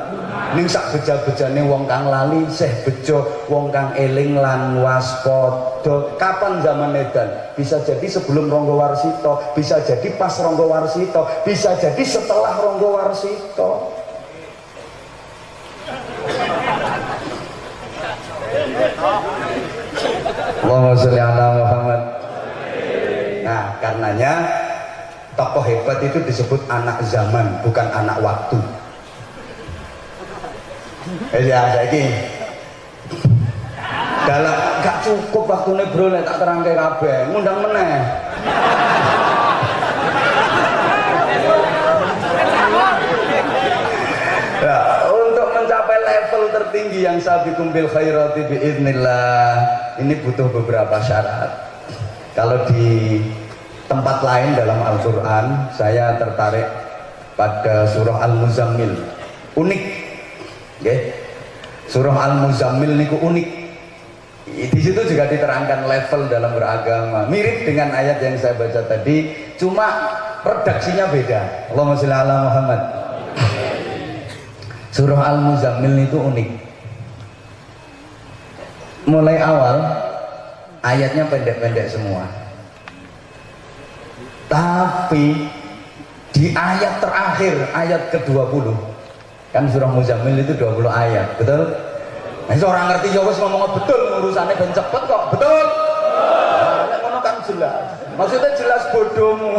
Speaker 2: ning sak beja-bejane wong kang lali seh bejo wong kang eling lan waspada. Kapan zaman edan? Bisa jadi sebelum Ronggo Warsito, bisa jadi pas Ronggo Warsito, bisa jadi setelah Ronggo Warsito. Allahumma sholli ala Muhammad. Nah, karenanya tokoh hebat itu disebut anak zaman, bukan anak waktu. Ya saiki dalam gak cukup waktune bro nek tak terangke kabeh ngundang meneh. Ya, untuk mencapai level tertinggi yang sabiqum bil khairati biidznillah ini butuh beberapa syarat. Kalau di tempat lain dalam Al-Qur'an saya tertarik pada surah Al-Muzammil. Unik. Okay. Surah Al-Muzammil niku unik. Di situ juga diterangkan level dalam beragama. Mirip dengan ayat yang saya baca tadi, cuma redaksinya beda. Allahumma sholli ala Muhammad. Surah Al-Muzammil itu unik. Mulai awal ayatnya pendek-pendek semua. Tapi di ayat terakhir, ayat ke-20, kan surah Muzammil itu 20 ayat, betul? Nah, orang ngerti ya wis ngomong betul, urusannya ben cepet kok, betul? Nek ngono kan jelas. Maksudnya jelas bodohmu.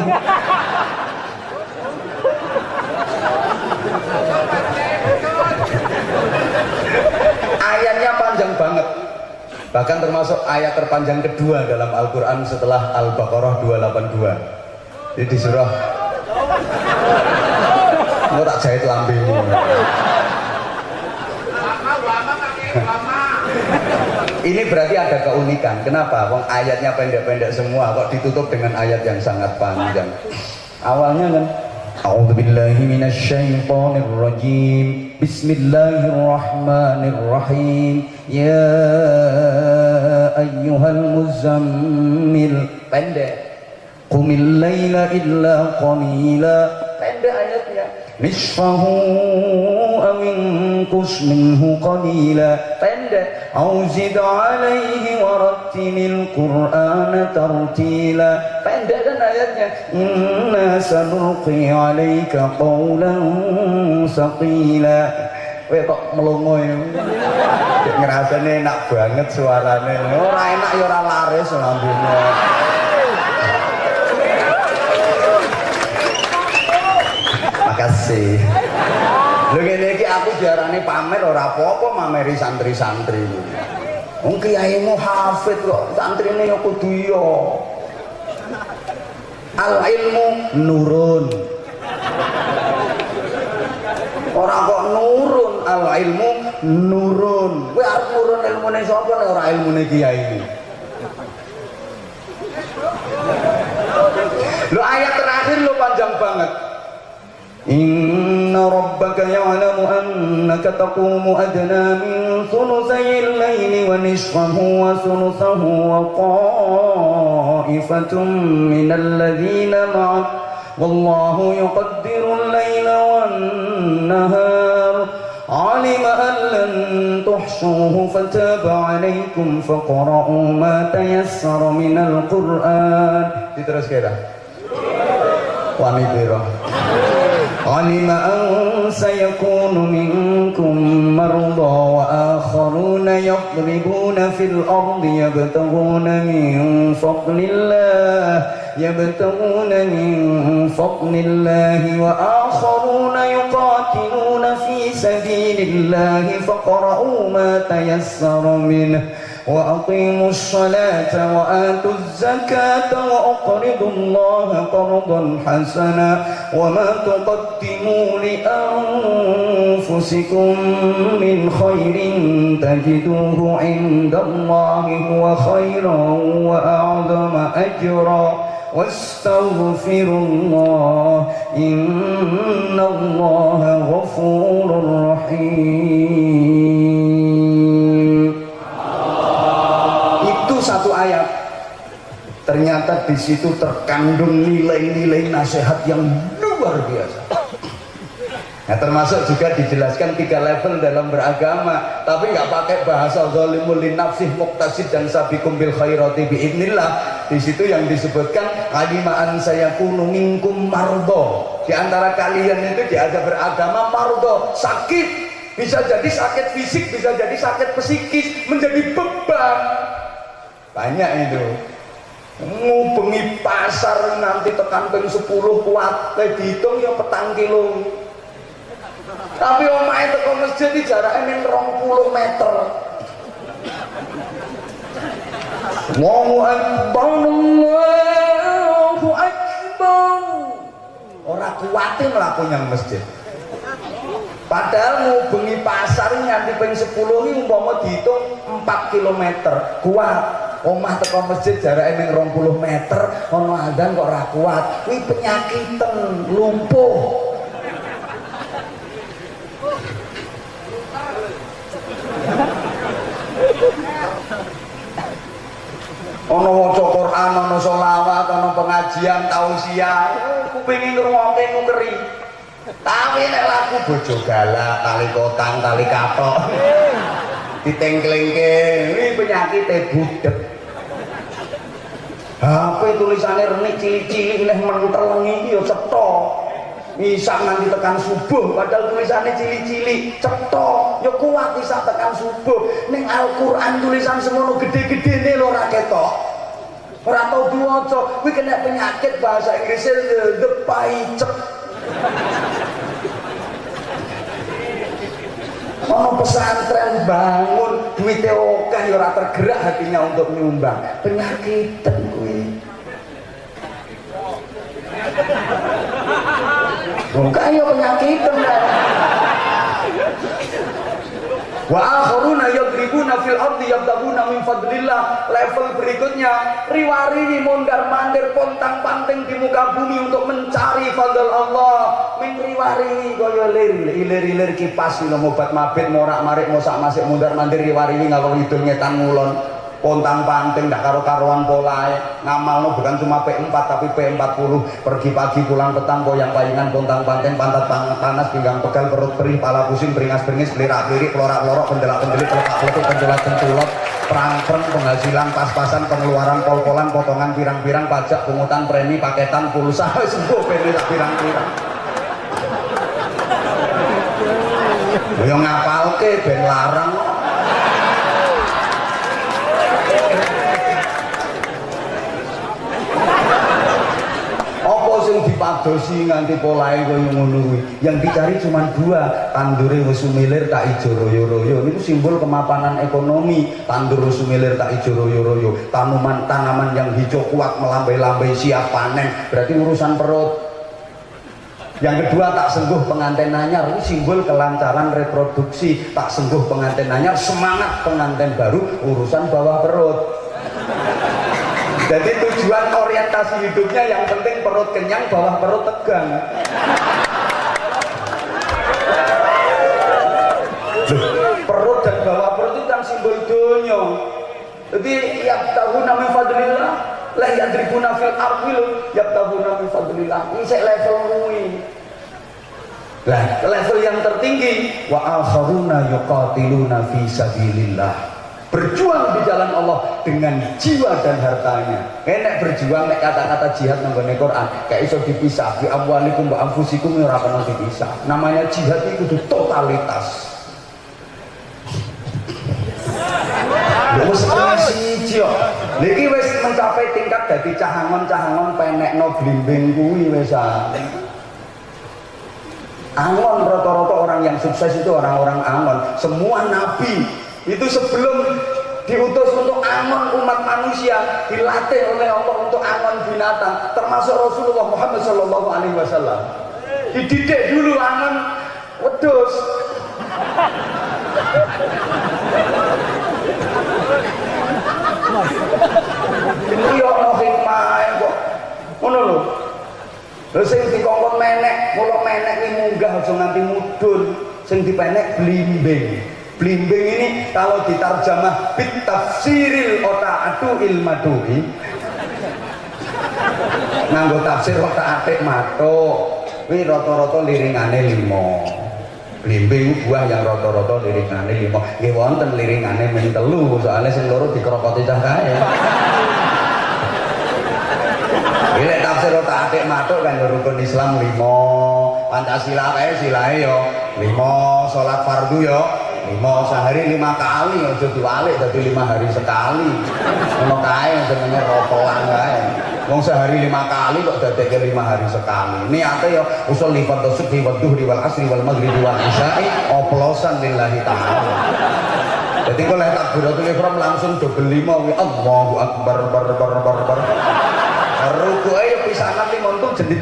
Speaker 2: Ayatnya panjang banget. Bahkan termasuk ayat terpanjang kedua dalam Al-Qur'an setelah Al-Baqarah 282. Jadi di surah mau tak jahit lambemu. Ini berarti ada keunikan. Kenapa? Wong ayatnya pendek-pendek semua kok ditutup dengan ayat yang sangat panjang. Awalnya kan A'udzubillahi minasyaitonir rajim. Bismillahirrahmanirrahim. Ya ayyuhal muzammil. Pendek. Qumil laila illa qalila. Pendek ayatnya. nisfahu aw inqus minhu qalila, pendek, au zid alaihi warattilil qur'ana tartila, pendek kan ayatnya, inna sanulqi alaika qawlan saqila. Weh kok melongo ya, ngerasanya enak banget suaranya, ora enak ya ora laris lambungnya. Makasih. Lho ngene iki aku diarani pamer ora apa-apa, mameri santri-santri. Wong kiaimu hafid kok, santrine ya kudu iya. Al ilmu nurun. Ora kok nurun, al ilmu nurun. Kowe arep nurun ilmune sapa nek ora ilmune kiai. Lho ayat terakhir lo panjang banget. Inna rabbaka ya'lamu annaka taqumu adna min thuluthay al-layli wa nisfahu wa thuluthahu wa qa'ifatun min alladhina ma'ak wallahu yuqaddiru al-layla wan-nahar alima an lan tuhsuhu fataba 'alaykum faqra'u ma tayassara min al-Qur'an. Diterus kira wani biro علم أن سيكون منكم مرضى وآخرون يضربون في الأرض يبتغون من فضل الله وآخرون يقاتلون في سبيل الله فاقرؤوا ما تيسر منه وأقيموا الصلاة وآتوا الزكاة وأقرضوا الله قرضا حسنا وما تقدموا لأنفسكم من خير تجدوه عند الله هو خيرا وأعظم أجرا واستغفروا الله إن الله غفور رحيم. Satu ayat ternyata di situ terkandung nilai-nilai nasihat yang luar biasa. Nah, termasuk juga dijelaskan 3 level dalam beragama, tapi nggak pakai bahasa zalimul li nafsih muqtasid dan sabiqum bil khairati biidznillah. Di situ yang disebutkan alimaan sayakunu minkum mardo. Di antara kalian itu diajak beragama mardo, sakit, bisa jadi sakit fisik, bisa jadi sakit psikis, menjadi beban. Banyak itu ngubengi pasar nanti tekan ping 10 kuat dihitung ya 4 kilo, tapi omahe teko masjid iki jarake ning 20 meter. Allahu akbar Allahu akbar, ora kuwate mlaku nyang masjid. Padahal ngubengi pasar nganti ping 10 iki umpama dihitung 4 km kuat. Omah teko masjid jarake ning 20 meter, ana adzan kok ora kuat. Kuwi penyakiten, lumpuh. Ana waca Quran, ana sholawat, ana pengajian, tausiah, kupinge ngrungokke ngeri. Tapi nek laku bojo galak, tali kotang, tali katok, ditengklengke, ini penyakitnya budek. HP tulisannya renik cilik-cilik neh mentelengi ya cetha. Bisa nanti tekan subuh padahal tulisannya cilik-cilik cetha. Ya kuat bisa tekan subuh. Ning Al-Qur'an tulisan semono gede-gedene lho ora ketok. Ora tau diwaca, kuwi kena penyakit bahasa Inggrisnya the paicek. Ono pesantren bangun duitnya oke ya ora tergerak hatinya untuk nyumbang, penyakitan kuwi. Bukan ya penyakitan. Wa akharuna yadribuna fil ardi yabtaguna min fadlillah. Level berikutnya riwari mondar-mandir pontang-panting di muka bumi untuk mencari fadl Allah. Min riwari kaya ilir-ilir kipas lho obat mabit morak-marik mosak masik mondar-mandir riwari ngawur idul ngetan ngulon. pontang-panting ndak karo-karuan polae. Ngamalno bukan cuma P4 tapi P40. Pergi pagi pulang petang goyang palingan pontang-panting pantat panas pinggang pegal perut perih pala pusing beringas-beringis belirak-belirik pelorak-pelorok pendelak-pendelik pelekak-pelekuk penculat-penculot perang-perang penghasilan pas-pasan pengeluaran pol-polan potongan pirang-pirang pajak pungutan premi paketan pulsa sembuh premi tak pirang-pirang. Yo ngapalke ben larang. Apa sing dipadosi nganti polahe koyo ngono kuwi? Yang dicari cuma dua, tandure wis sumilir tak ijo royo-royo. Niku simbol kemapanan ekonomi. Tandur wis sumilir tak ijo royo-royo. Tanaman yang hijau kuat melambai-lambai siap panen. Berarti urusan perut. Yang kedua, tak sengguh pengantin anyar, ini simbol kelancaran reproduksi. Tak sengguh pengantin anyar, semangat pengantin baru, urusan bawah perut. Jadi tujuan orientasi hidupnya yang penting perut kenyang, bawah perut tegang. Perut dan bawah perut itu kan simbol dunia. Jadi yang tahu namanya fadlillah lah yang tribuna fil arwil yang tahu namanya fadlillah ini saya level ini. Lah level yang tertinggi wa akharuna yuqatiluna fi sabilillah, berjuang di jalan Allah dengan jiwa dan hartanya. Enek berjuang nek kata-kata jihad nang gone Quran gak iso dipisah. Bi amwalikum wa anfusikum ora kena dipisah. Namanya jihad itu totalitas. Wis siji yo. Niki wis mencapai tingkat dadi cahangon-cahangon penekno blimbing kuwi wis. Angon rata-rata orang yang sukses itu orang-orang angon. Semua nabi itu sebelum diutus untuk angon umat manusia dilatih oleh Allah untuk angon binatang, termasuk Rasulullah Muhammad SAW. Dididik dulu angon wedhus. Iya ono hikmah kok. Ngono lho. Lha sing dikongkon menek, mulo menek iki munggah aja nganti mudhun. Sing dipenek blimbing. Blimbing ini kalau ditarjamah bit tafsiril ota'atu ilmadui. Nganggo tafsir ota'atik matuk. Kuwi rata-rata liringane 5. Blimbing buah yang rata-rata liringane 5. Nggih wonten liringane men 3, soalnya sing loro dikrokoti cah kae. Lek tafsir otak-atik matuk kan rukun Islam 5, Pancasila kae silahe yo 5, salat fardu yo 5, sehari 5 kali aja diwalik dadi 5 hari sekali. Ngono kae jenenge rokokan kae. Wong sehari 5 kali kok dadekke 5 hari sekali. Niate yo usul lifat subhi wa dhuhri wal asri wal maghribi wal isya'i oplosan lillahi ta'ala. Jadi kalau takbiratul ihram langsung double 5 Allahu akbar bar. Rukuke yo pisanan 5 entuk jendit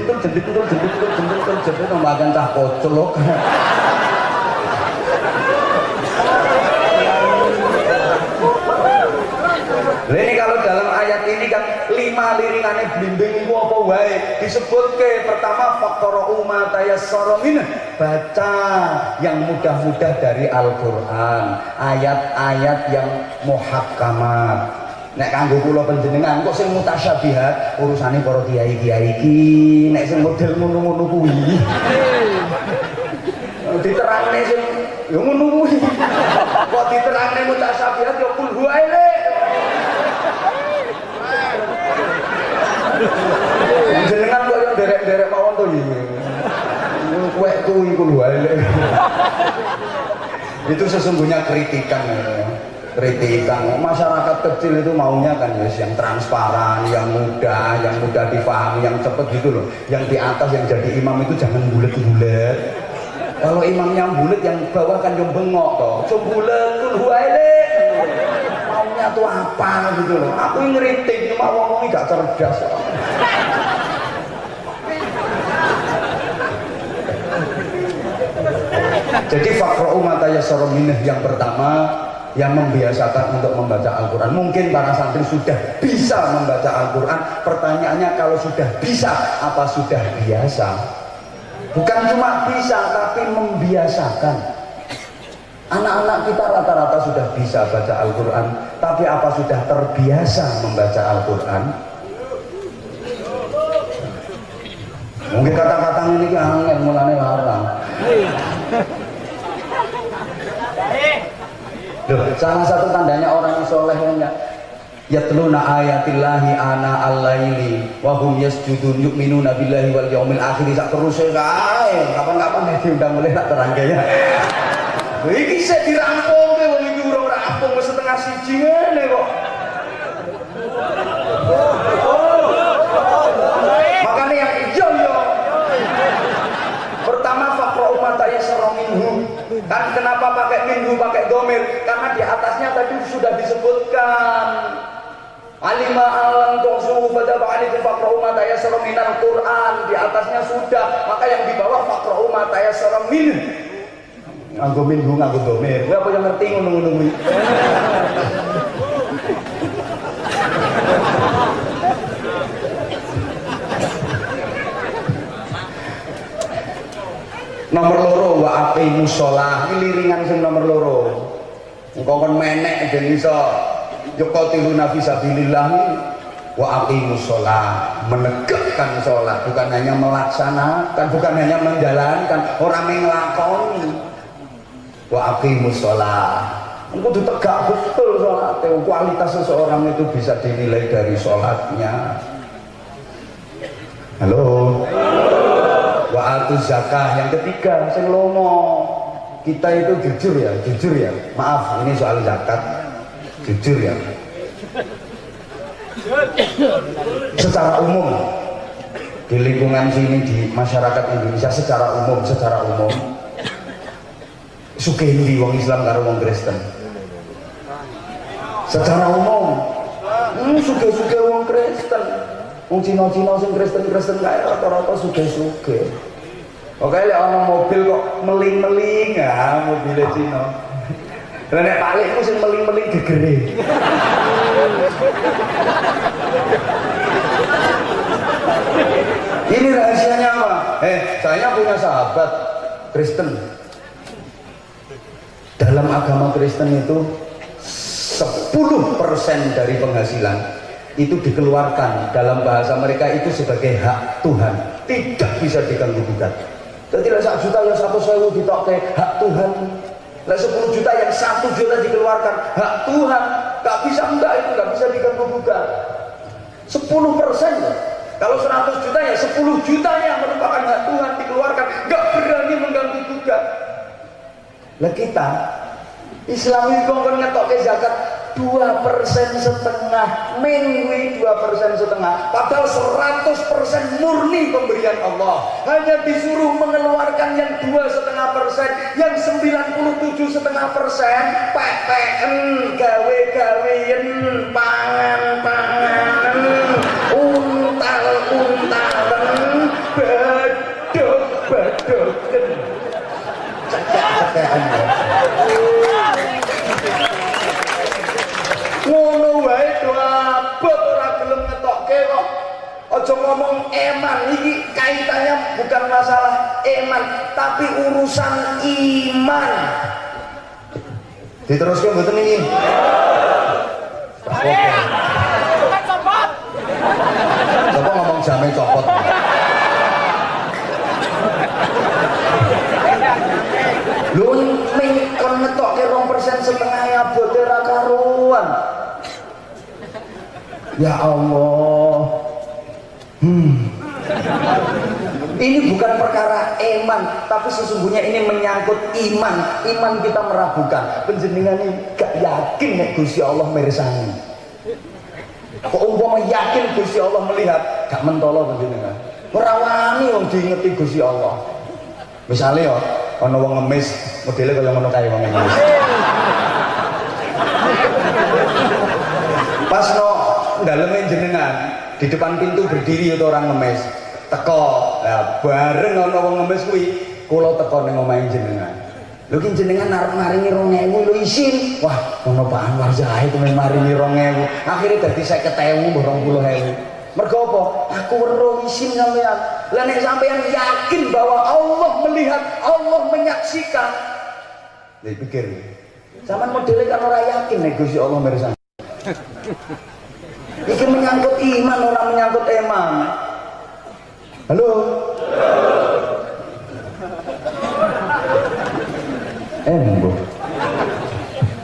Speaker 2: makan cah kocelok. Ini kalau dalam ayat ini kan 5 liringane blimbing itu apa wae disebutke. Pertama faqra'u ma tayassara min, baca yang mudah-mudah dari Al-Qur'an, ayat-ayat yang muhakkamat. Nek kanggo kula panjenengan kok sing mutasyabihat urusane para kiai-kiai iki, nek sing model ngono-ngono kuwi diterangne sing yo ngono kuwi kok diterangne mutasyabihat yo kul huwa ele. Jenengan kok yo derek-derek mawon to iki. Kuwek kuwi kul huwa ele. Itu sesungguhnya kritikan masyarakat kecil itu maunya kan yang transparan, yang mudah dipahami, yang cepet gitu loh. Yang di atas yang jadi imam itu jangan bulet-bulet. Kalau imamnya bulet, yang bawah kan yang bengok toh. Bulet kul huwaile. Maunya tuh apa gitu loh. Aku ngeritik cuma ngomongnya gak cerdas. Jadi faqra'u ma tayassara minhu yang pertama yang membiasakan untuk membaca Al-Quran. Mungkin para santri sudah bisa membaca Al-Quran. Pertanyaannya kalau sudah bisa, apa sudah biasa? Bukan cuma bisa, tapi membiasakan. Anak-anak kita rata-rata sudah bisa baca Al-Quran, tapi apa sudah terbiasa membaca Al-Quran? Mungkin kata-kata ini angin mulanya larang. Loh, salah satu tandanya orang yang solehnya yatluna ayatillahi ana al-laili wa hum yasjudun yu'minuna billahi wal yaumil akhir. Sak terus kae kapan-kapan diundang oleh tak terangke ya. Iki sik dirampung wong iki ora rampung wis setengah siji ngene kok. Makanya yang hijau yo. Pertama faqra'u ma tayassara minhu. Kan kenapa pakai minhu pakai domir? Karena di atasnya tadi sudah disebutkan alima alam tusuhu fadaba alaikum faqra'u ma tayassara minal Qur'an. Di atasnya sudah, maka yang di bawah faqra'u ma tayassara minhu. Nganggo minggu nganggo domir. Kowe apa yang ngerti ngono-ngono kuwi? Nomor loro wa aqimus shalah. Iki liringan sing nomor loro. Engko kon menek ben iso yuqatiluna fi sabilillah. Wa aqimus shalah, menegakkan salat, bukan hanya melaksanakan, bukan hanya menjalankan, ora menglakoni. Wa aqimus shalah, kudu tegak betul sholatnya. Kualitas seseorang itu bisa dinilai dari sholatnya. Halo. Wa atuz zakah. Yang ketiga sing lomo, kita itu jujur ya, maaf ini soal zakat, jujur ya. Secara umum di lingkungan sini, di masyarakat Indonesia secara umum sugih wong Islam karo wong Kristen. Secara umum, sugih wong Kristen. Wong Cina-Cina sing Kristen kae rata-rata sugih-sugih. Oke, lek ana mobil kok meling-meling ya, mobil Cina. Lah nek palikmu sing meling-meling gegere. Ini rahasianya apa? Saya punya sahabat Kristen. Dalam agama Kristen itu 10% dari penghasilan itu dikeluarkan, dalam bahasa mereka itu sebagai hak Tuhan, tidak bisa diganggu gugat. Jadi lah 1 juta yang 1.000 ditokke hak Tuhan, lah 10 juta yang 1 juta dikeluarkan hak Tuhan, gak bisa, enggak, itu gak bisa diganggu gugat. 10%. Kalau 100 juta ya 10 juta yang merupakan hak Tuhan dikeluarkan, gak berani mengganggu gugat. Lah kita Islam itu kan ngetok ke zakat 2,5%, mengwi 2,5%, padahal 100% murni pemberian Allah. Hanya disuruh mengeluarkan yang 2,5%, yang 97,5% PPN, gawe-gawean, pangan-pangan, untal-untalan, badok-badoken. Cekek-cekekan ya. Ngono wae do abot ora gelem ngetokke kok. Aja ngomong eman, iki kaitannya bukan masalah eman, tapi urusan iman. Diteruskan mboten ini. Copot. Coba ngomong jame copot. Lho ning kon ngetokke 2,5% ya abote ra karuan. Ya Allah. Ini bukan perkara eman, tapi sesungguhnya ini menyangkut iman. Iman kita meragukan. Panjenengan ini gak yakin nek Gusti Allah mirsani. Kok umpama yakin Gusti Allah melihat, gak mentolo panjenengan. Ora wani wong diingeti Gusti Allah. Misale yo ana wong ngemis, modele kaya ngono kae wong ngemis. Pas no daleme jenengan di depan pintu berdiri itu orang ngemis. Teko, lah bareng ana wong ngemis kuwi, kula teko ning omahe jenengan. Lho ki jenengan arep maringi 2.000 lho isin. Wah, ono Pak Anwar Zahid men maringi 2.000. Akhire dadi 50.000 20.000. Mergo apa? Aku weruh isin sampean. Lah nek sampean yakin bahwa Allah melihat, Allah menyaksikan, Dipikir. Sama modelnya kan orang yakin nih Gusti Allah mirsani. Iki menyangkut iman, orang menyangkut eman. Halo? Embo.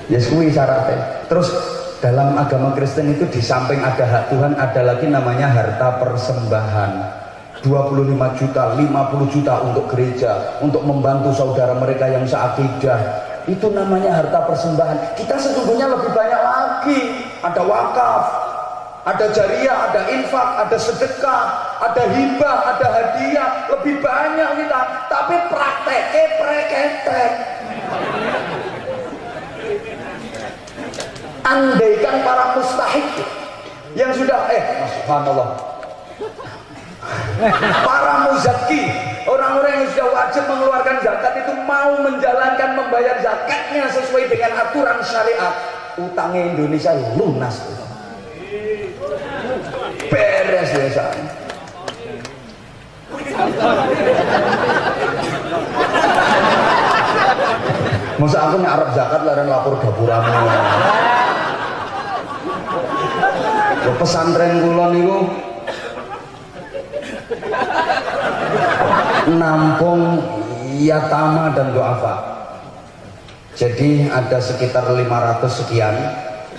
Speaker 2: Ya kuwi syaratnya. Terus dalam agama Kristen itu di samping ada hak Tuhan, ada lagi namanya harta persembahan. 25 juta, 50 juta untuk gereja, untuk membantu saudara mereka yang seakidah. Itu namanya harta persembahan. Kita sesungguhnya lebih banyak lagi. Ada wakaf, ada jariah, ada infak, ada sedekah, ada hibah, ada hadiah. Lebih banyak kita. Tapi prakteknya preketek. Andaikan para mustahik yang sudah subhanallah, para muzaki, orang-orang yang sudah wajib mengeluarkan zakat itu mau menjalankan membayar zakatnya sesuai dengan aturan syariat, utangnya Indonesia lunas, beres biasa. Masa aku nyarap zakat laren lapor dapuramu. Pesantren kula niku nampung yatama dan duafa. Jadi ada sekitar 500 sekian,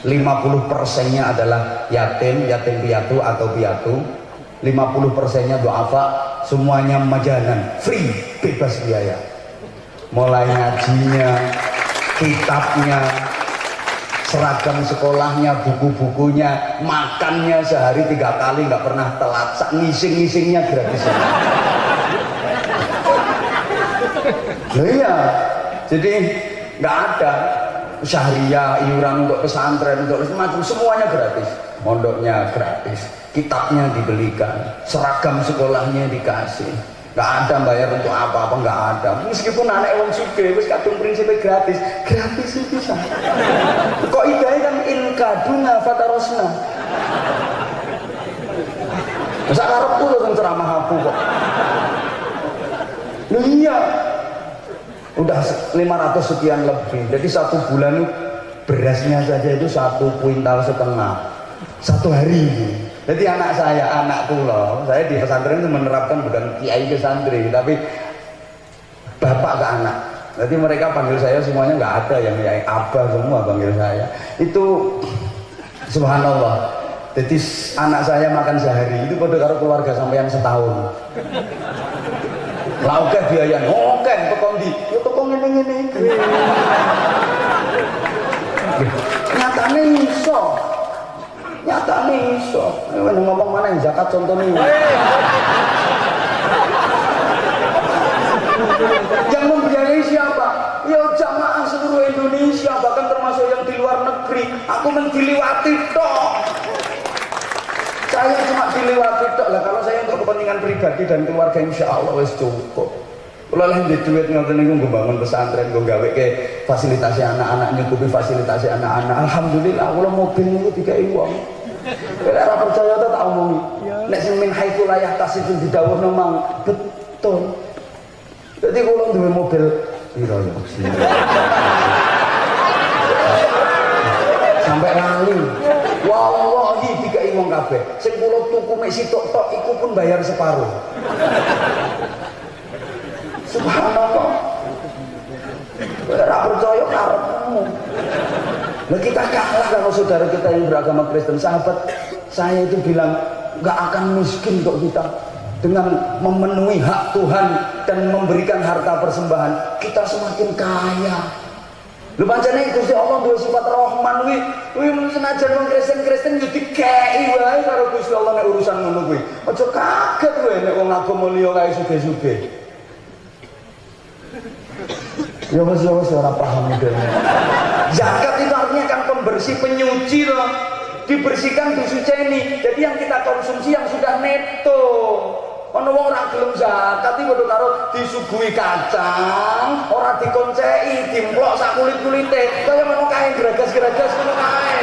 Speaker 2: 50%-nya adalah yatim piatu atau piatu, 50%-nya duafa, semuanya majanan, free, bebas biaya. Mulai ngajinya, kitabnya, seragam sekolahnya, buku-bukunya, makannya sehari 3 kali nggak pernah telat, ngising-ngisingnya gratis. Loh iya, jadi nggak ada syariah, iuran untuk pesantren, untuk macam, semuanya gratis. Mondoknya gratis, kitabnya dibelikan, seragam sekolahnya dikasih. Nggak ada bayar untuk apa-apa, nggak ada. Meskipun anak wong sugih wis kadung prinsipnya gratis itu bisa. Kok idahnya kan inkaduna fatarosna. Masa karepku lho sing ceramah aku kok. Loh iya. Udah 500 sekian lebih. Jadi 1 bulan berasnya saja itu 1,5 kuintal satu hari. Jadi anak saya, anakku loh, saya di pesantren itu menerapkan bukan kiai ke santri, tapi bapak ke anak. Jadi mereka panggil saya semuanya nggak ada yang kiai, abah semua panggil saya. Itu subhanallah. Jadi anak saya makan sehari itu pada karo keluarga sampai yang setahun. Lah oke biaya, oke tokong di, yo tokong ngene-ngene. Nyatane iso. Nyatane iso. Ngomong mana yang zakat contohnya. Yang membiayai siapa? Ya jamaah seluruh Indonesia, bahkan termasuk yang di luar negeri. Aku mendiliwati tok. Saya cuma diliwati tok lah. Kalau saya untuk kepentingan pribadi dan keluarga, insya Allah wis cukup. Kalau lah di duit ngoten niku nggo bangun pesantren, nggo gawe ke fasilitasi anak-anak, nyukupi fasilitasi anak-anak. Alhamdulillah, kula mobil niku dikai wong. Nek ora percaya ta tak omongi. Nek sing min haitsu la yahtasibu didhawuhno mang betul. Jadi kula duwe mobil piro ya? Sampai lali. Wallahi dikai wong kabeh. Sing kula tuku mek sitok tok iku pun bayar separuh. Subhanallah. Ora percaya karepmu. Nah kita kalah kalau saudara kita yang beragama Kristen. Sahabat saya itu bilang nggak akan miskin kok kita dengan memenuhi hak Tuhan dan memberikan harta persembahan, kita semakin kaya. Lu pancene Gusti Allah duwe sifat Rahman kuwi senajan wong Kristen yo dikeki wae karo Gusti Allah nek urusan ngono kuwi. Aja kaget kowe nek wong agama liya kae sugih-sugih. Ya wis ora paham modelnya. Zakat itu artinya kan pembersih, penyuci loh. Dibersihkan, disuceni. Jadi yang kita konsumsi yang sudah neto. Ono wong ora gelem zakat iki padha karo disuguhi kacang, ora dikonceki, dimplok sak kulit-kulite. Kaya ngono kae geragas-geragas ngono kae.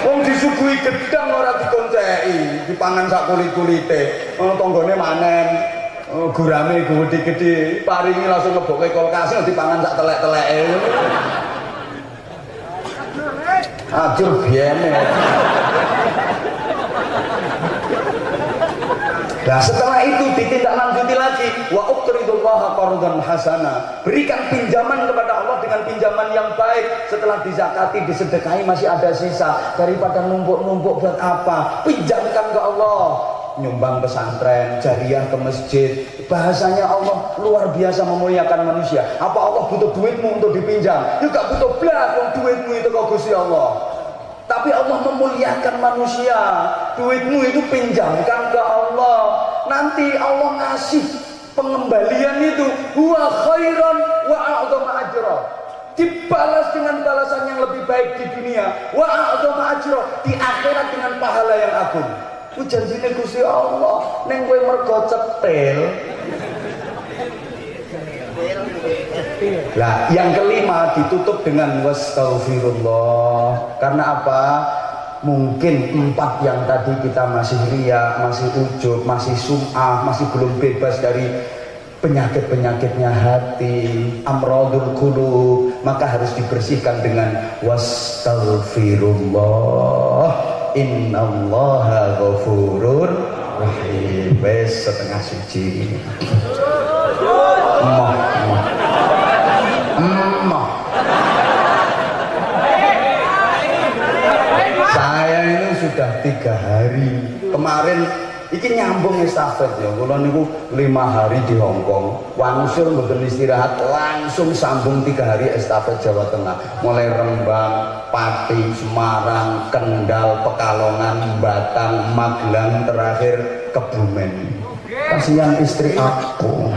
Speaker 2: Wong disuguhi gedang ora dikonceki, dipangan sak kulit-kulite. Ono tanggane manen. Oh, gurame gede-gede, paringi langsung ngeboke kulkas dipangan sak telek-teleke. Ajur biene. Nah setelah itu ditindaklanjuti lagi, wa uqridullaha qardan hasana, berikan pinjaman kepada Allah dengan pinjaman yang baik. Setelah dizakati, disedekahi masih ada sisa, daripada numpuk-numpuk buat apa? Pinjamkan ke Allah. Nyumbang pesantren, jariah ke masjid. Bahasanya Allah luar biasa memuliakan manusia. Apa Allah butuh duitmu untuk dipinjam? Ya gak butuh blas, wong duitmu itu kok Gusti Allah. Tapi Allah memuliakan manusia. Duitmu itu pinjamkan ke Allah. Nanti Allah ngasih pengembalian itu huwa khairan wa a'dhama ajra. Dibalas dengan balasan yang lebih baik di dunia, wa a'dhama ajra, di akhirat dengan pahala yang agung. Ku janjine Gusti Allah, ning kowe mergo cetil. Lah, yang kelima ditutup dengan wastaghfirullah. Karena apa? Mungkin 4 yang tadi kita masih riya, masih ujub, masih sum'ah, masih belum bebas dari penyakit-penyakitnya hati, amradul qulub, maka harus dibersihkan dengan wastaghfirullah. Innallaha ghafurur rahim. Wes setengah suci. Emah. Saya ini sudah 3 hari kemarin iki nyambung estafet ya. Kula niku 5 hari di Hongkong, langsung mboten istirahat, langsung sambung 3 hari estafet Jawa Tengah. Mulai Rembang, Pati, Semarang, Kendal, Pekalongan, Batang, Magelang, terakhir Kebumen. Kasihan istri aku.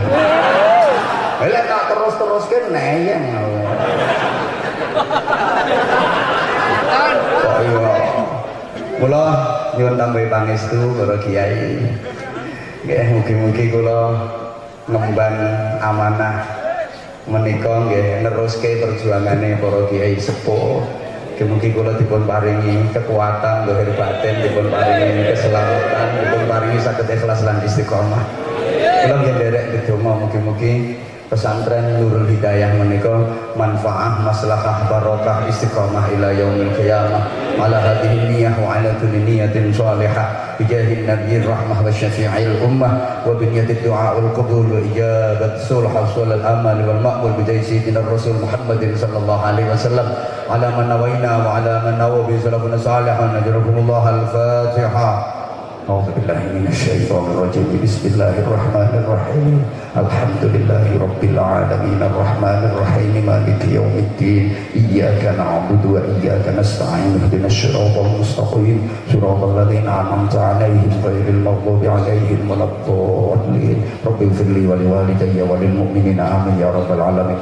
Speaker 2: Lah tak terus-teruskan neyeng. Kok iya. Kula nyuwun tambahi pangestu para kiai. Nggih mugi-mugi kula ngemban amanah menika nggih neruske perjuangane para kiai sepuh. Mugi kula dipun paringi kekuatan lahir batin, dipun paringi keselamatan, dipun paringi saged ikhlas lan istiqomah. Kula nggih nderek ndedonga mugi-mugi pesantren Nurul Hidayah menika manfaah maslahah barokah istiqomah ila yaumil qiyamah ala hadhihi niyyah wa ala kulli niyyatin shalihah bijahin nabiyir rahmah wa syafi'il ummah wa binyatid du'a wal qabul wa ijabat sulh wal amal wal maqbul bidai sayyidina rasul Muhammadin sallallahu alaihi wasallam ala man nawaina wa ala man nawabi salafuna salihan najrukumullah al-fatihah. أعوذ بالله من الشيطان الرجيم بسم الله الرحمن الرحيم الحمد لله رب العالمين الرحمن الرحيم مالك يوم الدين إياك نعبد وإياك نستعين اهدنا الصراط المستقيم صراط الذين أنعمت عليهم غير المغضوب عليهم ولا الضالين رب اغفر لي ولوالدي وللمؤمنين آمين يا رب العالمين.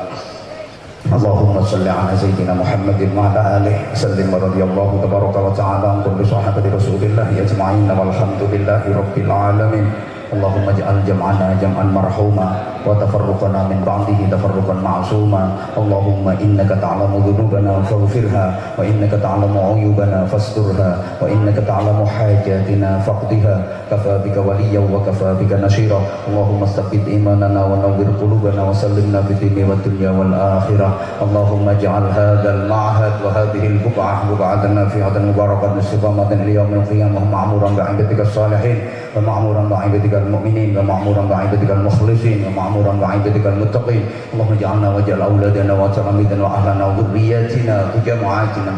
Speaker 2: اللهم صل على سيدنا محمد وعلى آله وسلم ورضي الله تبارك وتعالى عن كل صحابة رسول الله أجمعين والحمد لله رب العالمين. اللهم اجعل جمعنا جمعا مرحوما وتفرقنا من بعده تفرقا معصوما. اللهم إنك تعلم ذنوبنا فاغفرها وإنك تعلم عيوبنا فاسترها وإنك تعلم حاجاتنا فاقضها. كفى بك وليا وكفى بك نصيرا. اللهم استقد إيماننا ونور قلوبنا وسلمنا في الدين والدنيا والآخرة. اللهم اجعل هذا المعهد وهذه البقعة بقعة نافعة مباركة استقامة إلى يوم القيامة معمورا بعبادك الصالحين ومعمورا بعبادك المؤمنين ومعمورا بعبادك المخلصين ومعمورا بعبادك المتقين. اللهم اجعلنا واجعل أولادنا وتلاميذنا وأهلنا وذرياتنا وجماعاتنا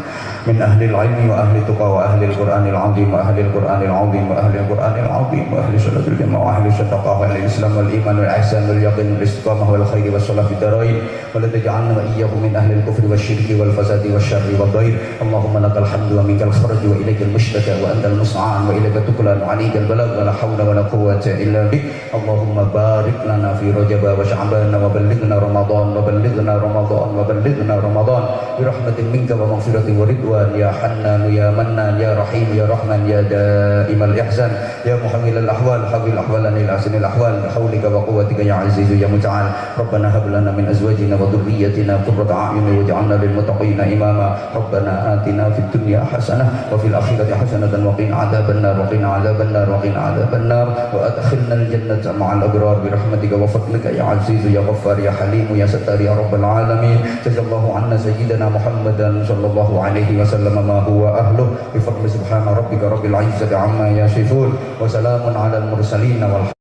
Speaker 2: من أهل العلم وأهل التقى وأهل القرآن العظيم وأهل القرآن العظيم وأهل القرآن العظيم وأهل صلاة الجماعة وأهل الصدقة وأهل الإسلام والإيمان والإحسان واليقين والاستقامة والخير والصلاة في الدارين. ولا تجعلنا وإياهم من أهل الكفر والشرك والفساد والشر والضير. اللهم لك الحمد ومنك الخرج وإليك المشتكى وأنت المستعان وإليك تكلان وعليك البلاغ ولا حول ولا قوة إلا بك. اللهم بارك لنا في رجل
Speaker 1: ورجب وشعبان وبلغنا رمضان وبلغنا رمضان وبلغنا رمضان برحمة منك ومغفرة ورضوان يا حنان يا منان يا رحيم يا رحمن يا دائم الإحسان يا محمل الأحوال حول أحوالنا إلى أحسن الأحوال بحولك وقوتك يا عزيز يا متعال ربنا هب لنا من أزواجنا وذريتنا قرة أعين واجعلنا للمتقين إماما ربنا آتنا في الدنيا حسنة وفي الآخرة حسنة وقنا عذاب النار وقنا عذاب النار وقنا عذاب النار وأدخلنا الجنة مع الأبرار برحمتك وفضلك يا عزيز يا غفار يا حليم يا ستار يا رب العالمين جزا الله عنا سيدنا محمدا صلى الله عليه وسلم ما هو أهله بفضل سبحان ربك رب العزة عما يصفون وسلام على المرسلين والحمد